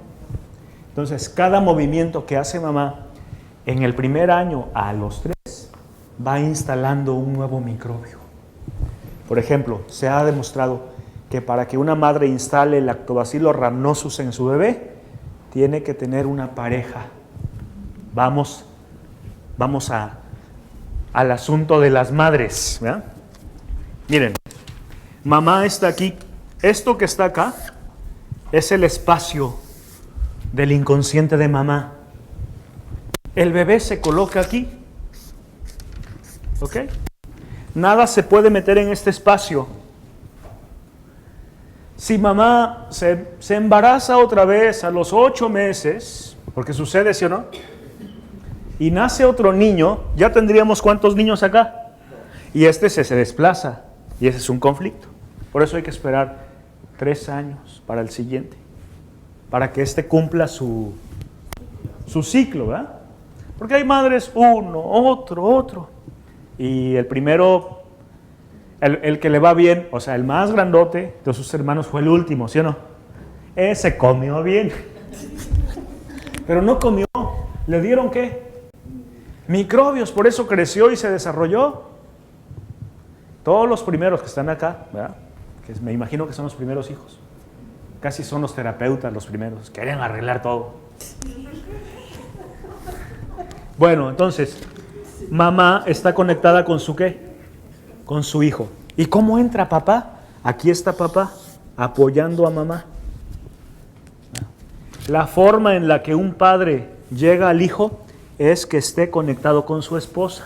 Entonces, cada movimiento que hace mamá en el primer año a los 3 va instalando un nuevo microbio. Por ejemplo, se ha demostrado que para que una madre instale el Lactobacillus rhamnosus en su bebé, tiene que tener una pareja. Vamos al asunto de las madres, ¿verdad? Miren, mamá está aquí. Esto que está acá es el espacio del inconsciente de mamá. El bebé se coloca aquí. ¿Ok? Nada se puede meter en este espacio. Si mamá se embaraza otra vez a los 8 meses, porque sucede, ¿sí o no? Y nace otro niño, ya tendríamos ¿cuántos niños acá? Y este se desplaza, y ese es un conflicto. Por eso hay que esperar 3 años para el siguiente, para que este cumpla su ciclo, ¿verdad? Porque hay madres, uno, otro, y el primero... El que le va bien, o sea, el más grandote de sus hermanos fue el último, ¿sí o no? Ese comió bien. Pero no comió. ¿Le dieron qué? Microbios, por eso creció y se desarrolló. Todos los primeros que están acá, ¿verdad? Que me imagino que son los primeros hijos. Casi son los terapeutas los primeros. Quieren arreglar todo. Bueno, entonces, mamá está conectada con su ¿qué? Con su hijo. ¿Y cómo entra papá? Aquí está papá apoyando a mamá. La forma en la que un padre llega al hijo es que esté conectado con su esposa.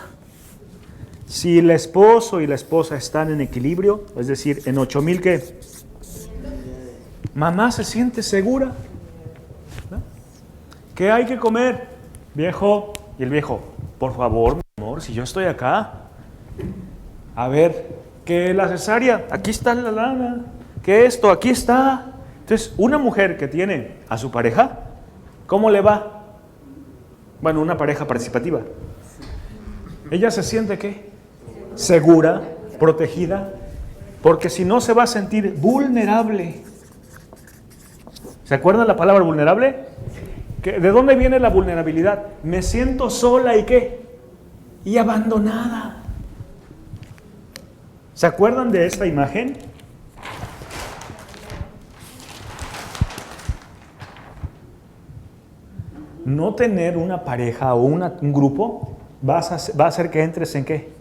Si el esposo y la esposa están en equilibrio, es decir, en 8,000 ¿qué? Mamá se siente segura, ¿no? ¿Qué hay que comer, viejo? Y el viejo, por favor, mi amor, si yo estoy acá. A ver, ¿qué la cesárea? Aquí está la lana. ¿Qué esto? Aquí está. Entonces, una mujer que tiene a su pareja, ¿cómo le va? Bueno, una pareja participativa. Ella se siente ¿qué? Segura, protegida, porque si no se va a sentir vulnerable. ¿Se acuerdan la palabra vulnerable? ¿De dónde viene la vulnerabilidad? Me siento sola y ¿qué? Y abandonada. ¿Se acuerdan de esta imagen? No tener una pareja o un grupo va a hacer que entres en ¿qué?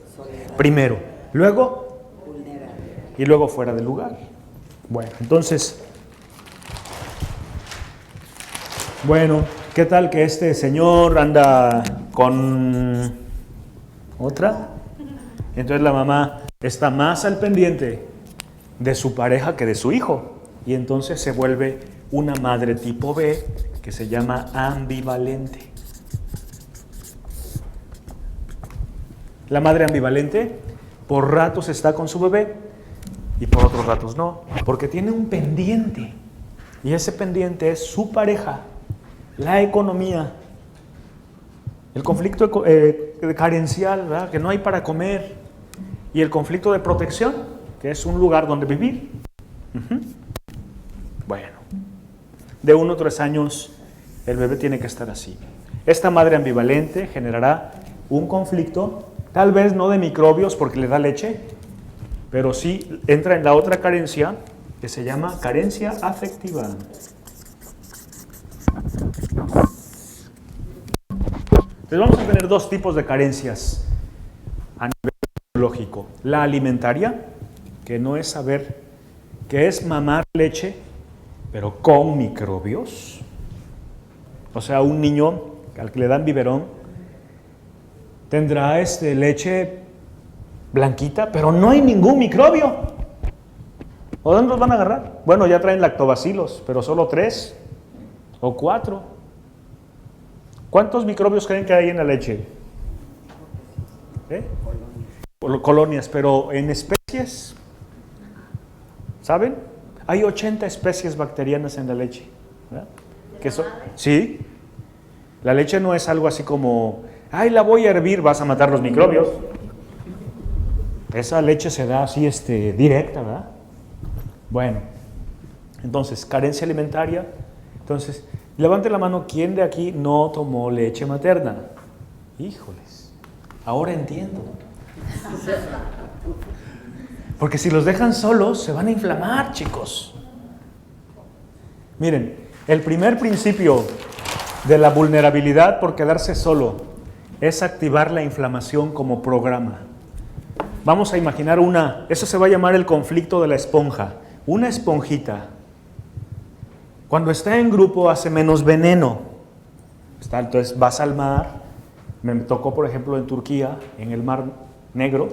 Primero, luego y luego fuera del lugar. Bueno, entonces, ¿qué tal que este señor anda con otra? Entonces la mamá está más al pendiente de su pareja que de su hijo. Y entonces se vuelve una madre tipo B que se llama ambivalente. La madre ambivalente por ratos está con su bebé y por otros ratos no, porque tiene un pendiente. Y ese pendiente es su pareja, la economía, el conflicto carencial, ¿verdad? Que no hay para comer, y el conflicto de protección, que es un lugar donde vivir. Bueno, de 1 a 3 años el bebé tiene que estar así. Esta madre ambivalente generará un conflicto, tal vez no de microbios porque le da leche, pero sí entra en la otra carencia que se llama carencia afectiva. Entonces vamos a tener 2 tipos de carencias a nivel biológico. La alimentaria, que no es saber, que es mamar leche, pero con microbios. O sea, un niño al que le dan biberón tendrá leche blanquita, pero no hay ningún microbio. ¿O dónde los van a agarrar? Bueno, ya traen lactobacilos, pero solo 3 o 4. ¿Cuántos microbios creen que hay en la leche? Colonias, pero en especies, ¿saben? Hay 80 especies bacterianas en la leche. ¿Verdad? Sí. La leche no es algo así como, ay, la voy a hervir, vas a matar los microbios. Esa leche se da así directa, ¿verdad? Bueno, entonces, carencia alimentaria. Entonces, levante la mano, ¿quién de aquí no tomó leche materna? Híjoles, ahora entiendo. Porque si los dejan solos, se van a inflamar, chicos. Miren, el primer principio de la vulnerabilidad por quedarse solo es activar la inflamación como programa. Vamos a imaginar eso se va a llamar el conflicto de la esponja. Una esponjita, cuando está en grupo hace menos veneno. Entonces vas al mar. Me tocó, por ejemplo, en Turquía, en el Mar Negro,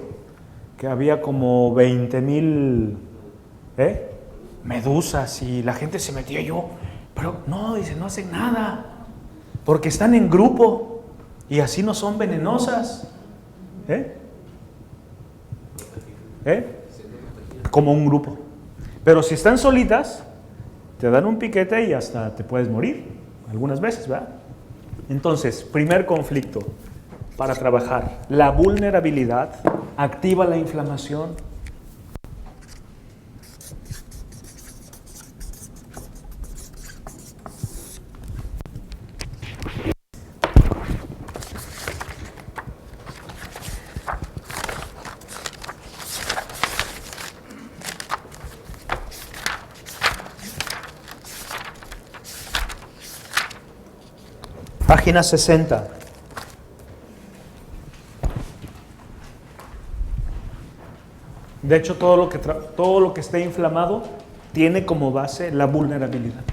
que había como 20,000 medusas y la gente se metía. Pero no, dice, no hacen nada, porque están en grupo y así no son venenosas. Como un grupo. Pero si están solitas, te dan un piquete y hasta te puedes morir, algunas veces, ¿verdad? Entonces, primer conflicto para trabajar, la vulnerabilidad activa la inflamación. Página 60. De hecho, todo lo que esté inflamado tiene como base la vulnerabilidad.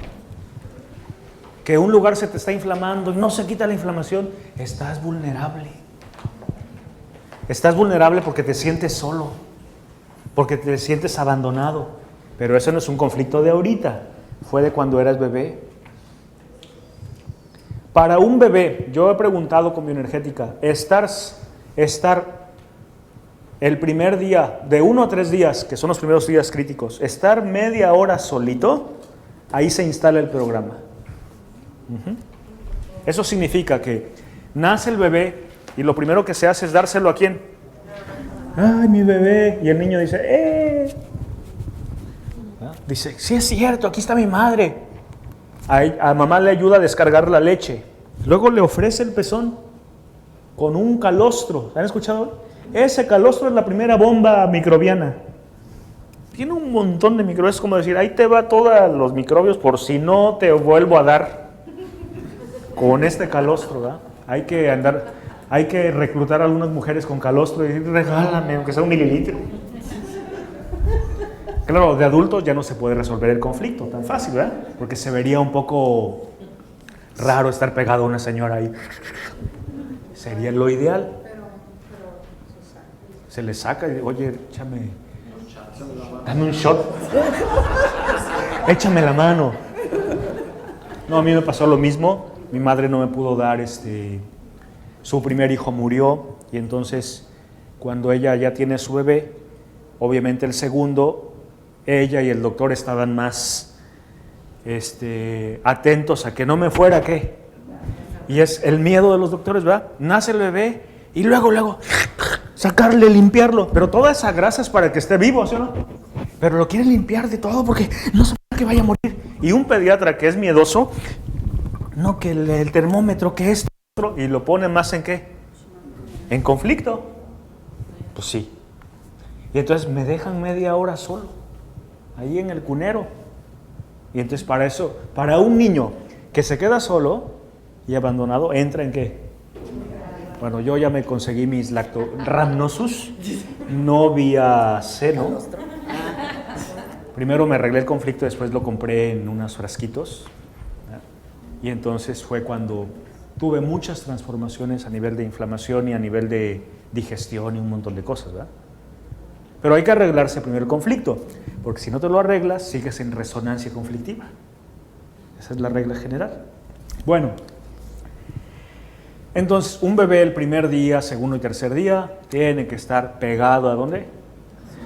¿Ok? que un lugar se te está inflamando y no se quita la inflamación, estás vulnerable. Estás vulnerable porque te sientes solo, porque te sientes abandonado. Pero eso no es un conflicto de ahorita, fue de cuando eras bebé. Para un bebé, yo he preguntado con bioenergética, estar el primer día, de 1 a 3 días, que son los primeros días críticos, estar media hora solito, ahí se instala el programa. Eso significa que nace el bebé y lo primero que se hace es dárselo ¿a quién? ¡Ay, mi bebé! Y el niño dice, ¡eh! Dice, sí es cierto, aquí está mi madre. A mamá le ayuda a descargar la leche. Luego le ofrece el pezón con un calostro. ¿Han escuchado? Ese calostro es la primera bomba microbiana. Tiene un montón de microbios, es como decir, ahí te va todos los microbios por si no te vuelvo a dar con este calostro, ¿verdad? Hay que reclutar a algunas mujeres con calostro y decir, regálame, aunque sea 1 mililitro. Claro, de adultos ya no se puede resolver el conflicto tan fácil, ¿verdad? Porque se vería un poco raro estar pegado a una señora ahí. Sería lo ideal. Se le saca y dice, oye, dame un shot. Échame la mano. No, a mí me pasó lo mismo. Mi madre no me pudo dar, su primer hijo murió y entonces cuando ella ya tiene su bebé, obviamente el segundo, ella y el doctor estaban más atentos a que no me fuera, ¿qué? Y es el miedo de los doctores, ¿verdad? Nace el bebé y luego sacarle, limpiarlo, pero toda esa grasa es para que esté vivo, ¿sí o no? Pero lo quieren limpiar de todo porque no se puede que vaya a morir. Y un pediatra que es miedoso, no, que el termómetro, que esto, y lo pone más ¿en qué? En conflicto. Pues sí. Y entonces me dejan media hora solo, ahí en el cunero. Y entonces para eso, para un niño que se queda solo y abandonado, ¿entra en qué? Bueno, yo ya me conseguí mis Rhamnosus, no vía seno. Primero me arreglé el conflicto, después lo compré en unos frasquitos. Y entonces fue cuando tuve muchas transformaciones a nivel de inflamación y a nivel de digestión y un montón de cosas, ¿verdad? Pero hay que arreglarse primero el conflicto, porque si no te lo arreglas, sigues en resonancia conflictiva. Esa es la regla general. Bueno, entonces un bebé el primer día, segundo y tercer día, tiene que estar pegado ¿a dónde?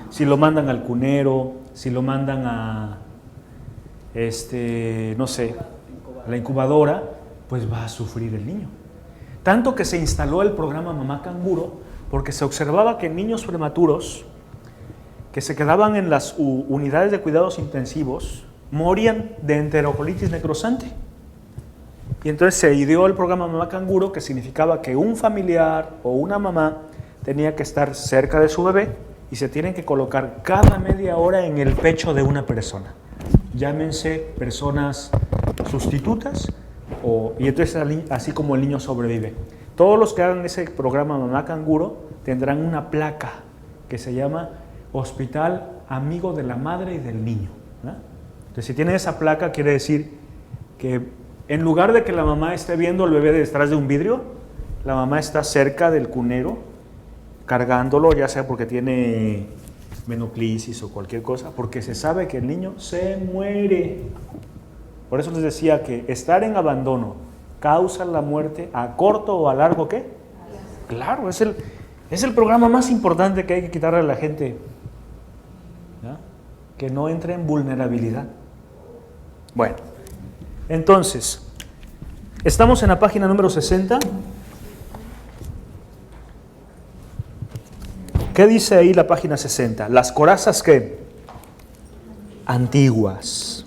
Si lo mandan al cunero, si lo mandan a, no sé, a la incubadora, pues va a sufrir el niño. Tanto que se instaló el programa Mamá Canguro, porque se observaba que niños prematuros que se quedaban en las unidades de cuidados intensivos morían de enterocolitis necrosante. Y entonces se ideó el programa Mamá Canguro, que significaba que un familiar o una mamá tenía que estar cerca de su bebé y se tienen que colocar cada media hora en el pecho de una persona. Llámense personas sustitutas, y entonces así como el niño sobrevive. Todos los que hagan ese programa Mamá Canguro tendrán una placa que se llama Hospital Amigo de la Madre y del Niño, ¿no? Entonces si tienen esa placa quiere decir que en lugar de que la mamá esté viendo al bebé detrás de un vidrio, la mamá está cerca del cunero cargándolo, ya sea porque tiene menoclisis o cualquier cosa, porque se sabe que el niño se muere. Por eso les decía que estar en abandono causa la muerte a corto o a largo, ¿qué? Claro, es el programa más importante que hay que quitarle a la gente, ¿no? Que no entre en vulnerabilidad. Bueno, entonces, estamos en la página número 60. ¿Qué dice ahí la página 60? Las corazas, ¿qué? Antiguas.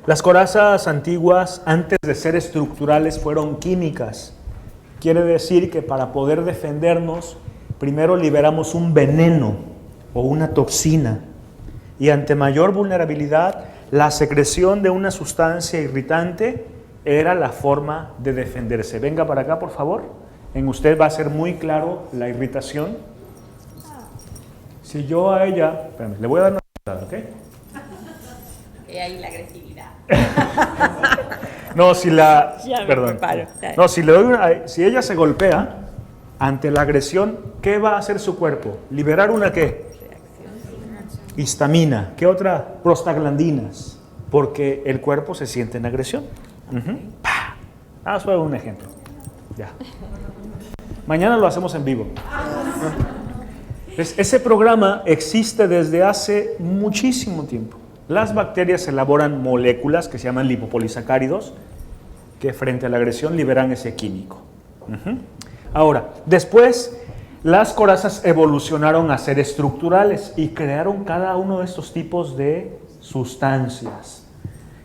Las corazas antiguas, antes de ser estructurales, fueron químicas. Quiere decir que para poder defendernos, primero liberamos un veneno o una toxina. Y ante mayor vulnerabilidad, la secreción de una sustancia irritante era la forma de defenderse. Venga para acá, por favor. En usted va a ser muy claro la irritación. Si yo a ella... Espérame, le voy a dar una patada, ¿ok? Y ahí la agresividad. No, si la... Ya me perdón. preparo. No, si le doy si ella se golpea ante la agresión, ¿qué va a hacer su cuerpo? ¿Liberar una qué? Histamina. ¿Qué otra? Prostaglandinas. Porque el cuerpo se siente en agresión. Solo un ejemplo. Ya. Mañana lo hacemos en vivo. Ese programa existe desde hace muchísimo tiempo. Las bacterias elaboran moléculas que se llaman lipopolisacáridos que frente a la agresión liberan ese químico. Ahora, después las corazas evolucionaron a ser estructurales y crearon cada uno de estos tipos de sustancias.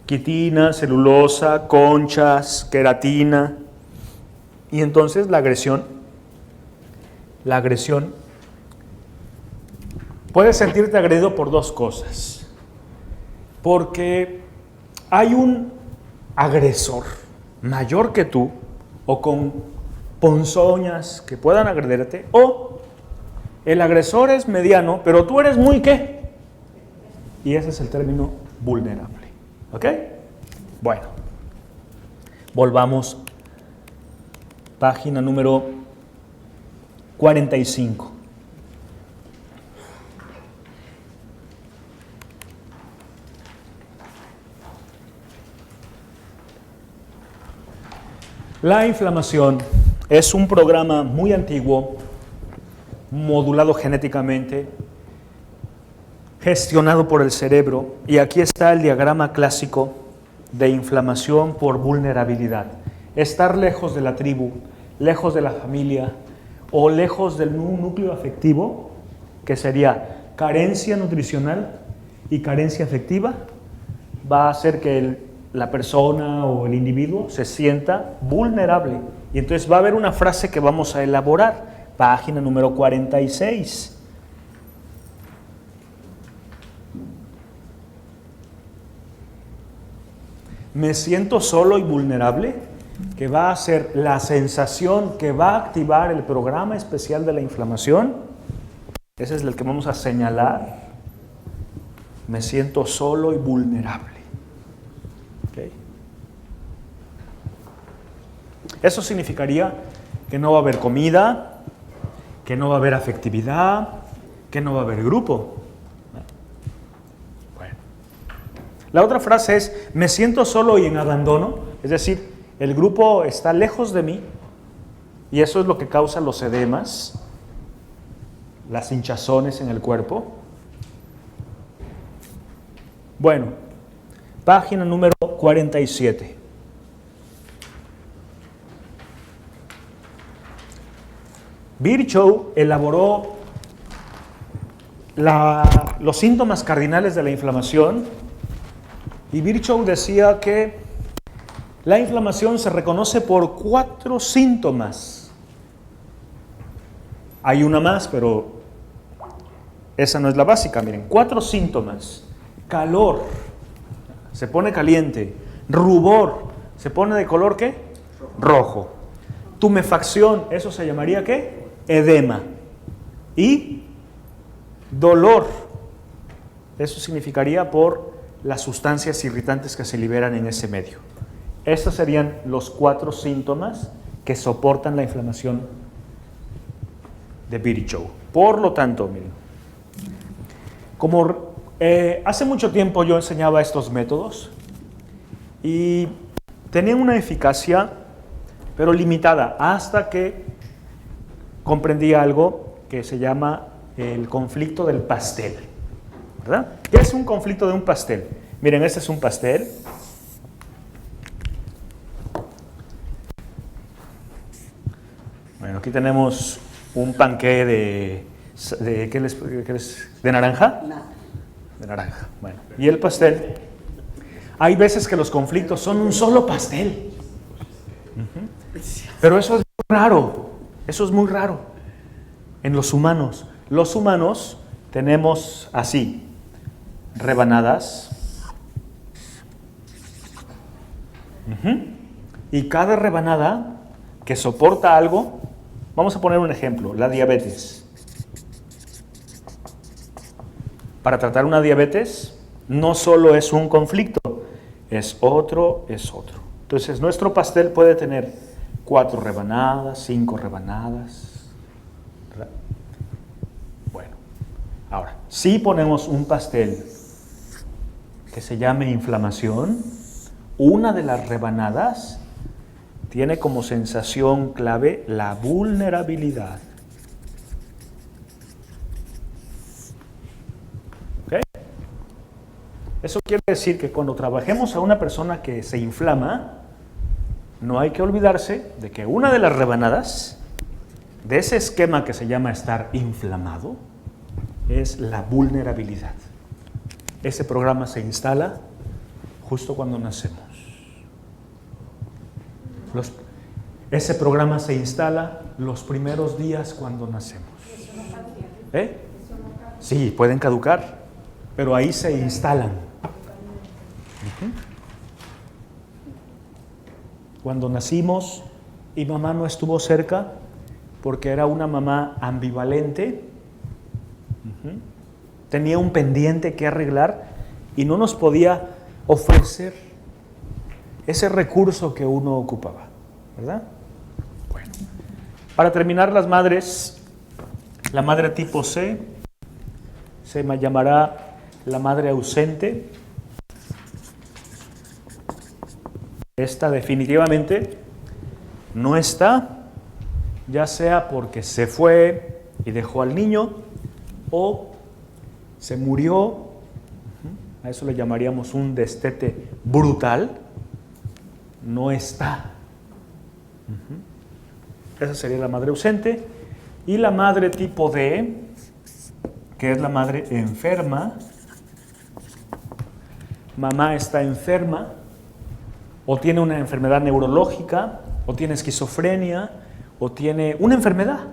Quitina, celulosa, conchas, queratina. Y entonces la agresión puedes sentirte agredido por dos cosas. Porque hay un agresor mayor que tú o con ponzoñas que puedan agredirte, o el agresor es mediano, pero tú eres muy ¿qué? Y ese es el término vulnerable. ¿Ok? Bueno, volvamos. Página número 45. La inflamación es un programa muy antiguo, modulado genéticamente, gestionado por el cerebro, y aquí está el diagrama clásico de inflamación por vulnerabilidad. Estar lejos de la tribu, lejos de la familia o lejos del núcleo afectivo, que sería carencia nutricional y carencia afectiva, va a hacer que la persona o el individuo se sienta vulnerable. Y entonces va a haber una frase que vamos a elaborar, página número 46. Me siento solo y vulnerable, que va a ser la sensación que va a activar el programa especial de la inflamación. Ese es el que vamos a señalar. Me siento solo y vulnerable. ¿Okay? Eso significaría que no va a haber comida, que no va a haber afectividad, que no va a haber grupo. Bueno. La otra frase es, me siento solo y en abandono, es decir, el grupo está lejos de mí y eso es lo que causa los edemas, las hinchazones en el cuerpo. Bueno, página número 47. Virchow elaboró los síntomas cardinales de la inflamación y Virchow decía que la inflamación se reconoce por 4 síntomas. Hay una más, pero esa no es la básica. Miren, 4 síntomas. Calor, se pone caliente. Rubor, se pone de color ¿qué? Rojo. Tumefacción, eso se llamaría ¿qué? Edema. Y dolor, eso significaría por las sustancias irritantes que se liberan en ese medio. Estos serían los 4 síntomas que soportan la inflamación de Virchow. Por lo tanto, miren, como hace mucho tiempo yo enseñaba estos métodos y tenían una eficacia, pero limitada, hasta que comprendí algo que se llama el conflicto del pastel. ¿Verdad? ¿Qué es un conflicto de un pastel? Miren, este es un pastel. Bueno, aquí tenemos un panqué ¿de naranja? De naranja. Bueno, y el pastel. Hay veces que los conflictos son un solo pastel. Pero eso es muy raro. Eso es muy raro en los humanos. Los humanos tenemos así, rebanadas. Y cada rebanada que soporta algo, vamos a poner un ejemplo, la diabetes. Para tratar una diabetes no solo es un conflicto, es otro. Entonces, nuestro pastel puede tener 4 rebanadas, 5 rebanadas, ¿verdad? Bueno, ahora, si ponemos un pastel que se llame inflamación, una de las rebanadas tiene como sensación clave la vulnerabilidad. ¿Ok? Eso quiere decir que cuando trabajemos a una persona que se inflama, no hay que olvidarse de que una de las rebanadas de ese esquema que se llama estar inflamado es la vulnerabilidad. Ese programa se instala justo cuando nacemos. Ese programa se instala los primeros días cuando nacemos. ¿Eh? Sí, pueden caducar, pero ahí se instalan. Cuando nacimos y mamá no estuvo cerca porque era una mamá ambivalente, tenía un pendiente que arreglar y no nos podía ofrecer ese recurso que uno ocupaba, ¿verdad? Bueno, para terminar, las madres, la madre tipo C se llamará la madre ausente. Esta definitivamente no está, ya sea porque se fue y dejó al niño o se murió. A eso le llamaríamos un destete brutal. No está. Esa sería la madre ausente. Y la madre tipo D, que es la madre enferma. Mamá está enferma, o tiene una enfermedad neurológica, o tiene esquizofrenia, o tiene una enfermedad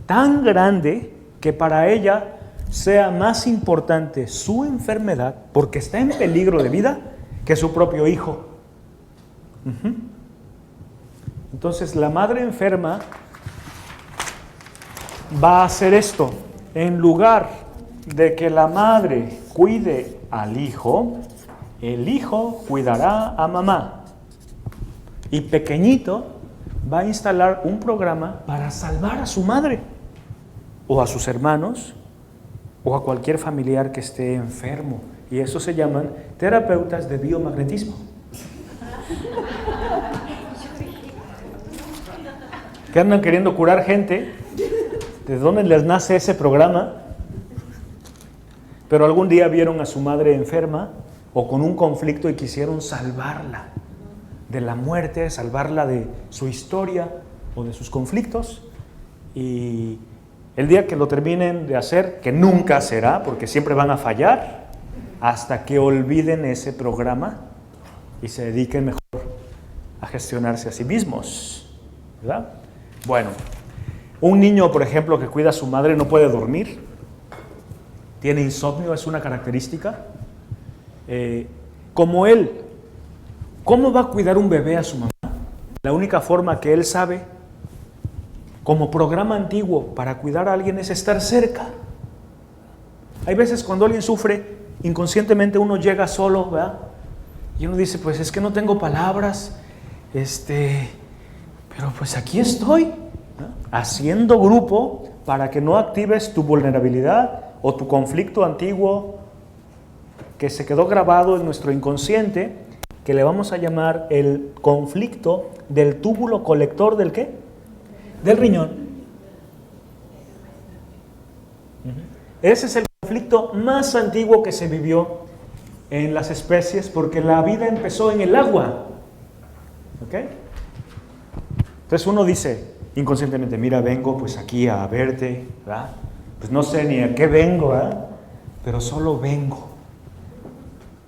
tan grande que para ella sea más importante su enfermedad, porque está en peligro de vida, que su propio hijo. Entonces la madre enferma va a hacer esto. En lugar de que la madre cuide al hijo, el hijo cuidará a mamá. Y pequeñito va a instalar un programa para salvar a su madre, o a sus hermanos, o a cualquier familiar que esté enfermo. Y eso se llaman terapeutas de biomagnetismo. Que andan queriendo curar gente. ¿De dónde les nace ese programa? Pero algún día vieron a su madre enferma o con un conflicto y quisieron salvarla de la muerte, salvarla de su historia o de sus conflictos. Y el día que lo terminen de hacer, que nunca será, porque siempre van a fallar, hasta que olviden ese programa y se dediquen mejor a gestionarse a sí mismos, ¿verdad? Bueno, un niño, por ejemplo, que cuida a su madre no puede dormir, tiene insomnio, es una característica. Como él, ¿cómo va a cuidar un bebé a su mamá? La única forma que él sabe, como programa antiguo para cuidar a alguien, es estar cerca. Hay veces cuando alguien sufre, inconscientemente uno llega solo, ¿verdad? Y uno dice, pues es que no tengo palabras, pero pues aquí estoy, ¿no? Haciendo grupo para que no actives tu vulnerabilidad o tu conflicto antiguo que se quedó grabado en nuestro inconsciente, que le vamos a llamar el conflicto del túbulo colector ¿del qué? Del riñón. Ese es el conflicto más antiguo que se vivió en las especies, porque la vida empezó en el agua. ¿Ok? Entonces uno dice inconscientemente, mira, vengo pues aquí a verte, ¿verdad? Pues no sé ni a qué vengo, ¿verdad? Pero solo vengo.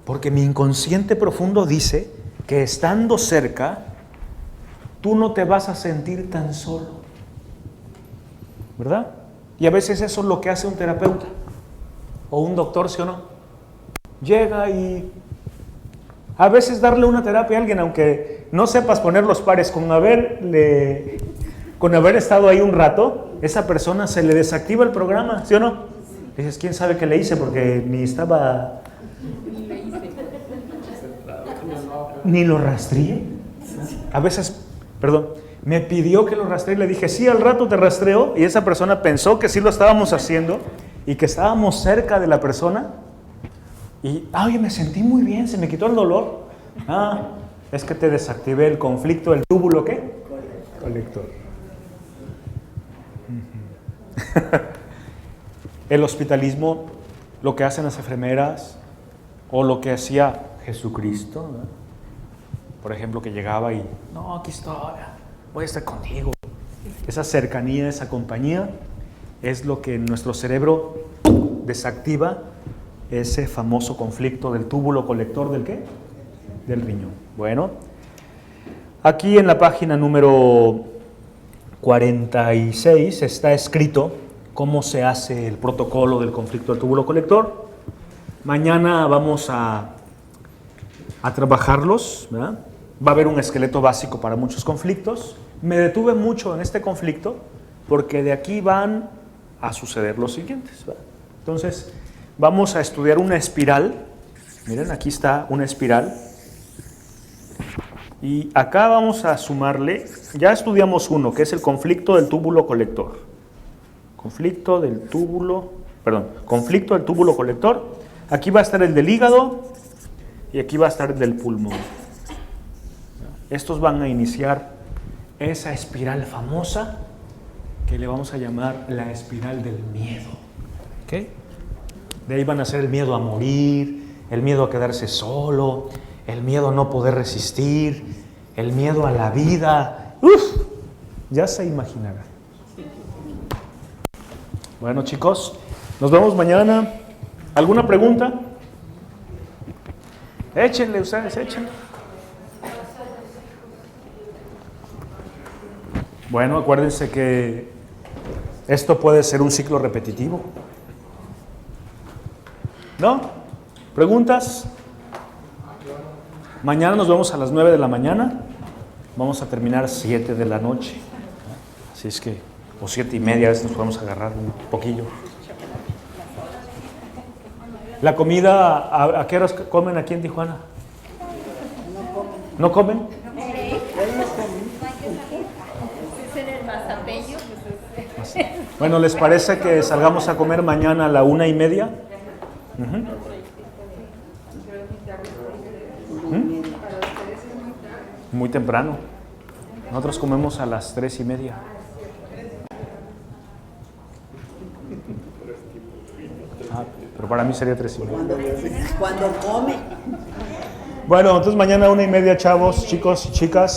Porque mi inconsciente profundo dice que estando cerca, tú no te vas a sentir tan solo, ¿verdad? Y a veces eso es lo que hace un terapeuta o un doctor, ¿sí o no? Llega y a veces darle una terapia a alguien, aunque no sepas poner los pares, con haber estado ahí un rato, esa persona se le desactiva el programa, ¿sí o no? Dices, ¿quién sabe qué le hice? Porque ni estaba... Ni lo rastreé. A veces, perdón, me pidió que lo rastree y le dije, sí, al rato te rastreo. Y esa persona pensó que sí lo estábamos haciendo y que estábamos cerca de la persona. Y, oye, me sentí muy bien, se me quitó el dolor. Es que te desactivé el conflicto del túbulo, ¿qué? Colector. El hospitalismo, lo que hacen las enfermeras o lo que hacía Jesucristo, ¿no? Por ejemplo, que llegaba y, no, aquí estoy, voy a estar contigo. Esa cercanía, esa compañía es lo que en nuestro cerebro desactiva ese famoso conflicto del túbulo colector del ¿qué? Del riñón. Bueno, aquí en la página número 46 está escrito cómo se hace el protocolo del conflicto del túbulo colector. Mañana vamos a trabajarlos, ¿verdad? Va a haber un esqueleto básico para muchos conflictos. Me detuve mucho en este conflicto porque de aquí van a suceder los siguientes, ¿verdad? Entonces, vamos a estudiar una espiral. Miren, aquí está una espiral. Y acá vamos a sumarle, ya estudiamos uno, que es el conflicto del túbulo colector. Conflicto del túbulo colector. Aquí va a estar el del hígado y aquí va a estar el del pulmón. Estos van a iniciar esa espiral famosa que le vamos a llamar la espiral del miedo. ¿Okay? De ahí van a ser el miedo a morir, el miedo a quedarse solo, el miedo a no poder resistir, el miedo a la vida. ¡Uf! Ya se imaginarán. Bueno, chicos, nos vemos mañana. ¿Alguna pregunta? Échenle ustedes, échenle. Bueno, acuérdense que esto puede ser un ciclo repetitivo. ¿No? ¿Preguntas? Mañana nos vemos a las 9 de la mañana. Vamos a terminar 7 de la noche. Así es que, o 7:30, a veces nos podemos agarrar un poquillo. La comida, ¿a qué horas comen aquí en Tijuana? ¿No comen? Bueno, ¿les parece que salgamos a comer mañana a la 1:30? Muy temprano. Nosotros comemos a las 3:30. Pero para mí sería 3:30. Cuando come. Bueno, entonces mañana 1:30, chavos, chicos y chicas.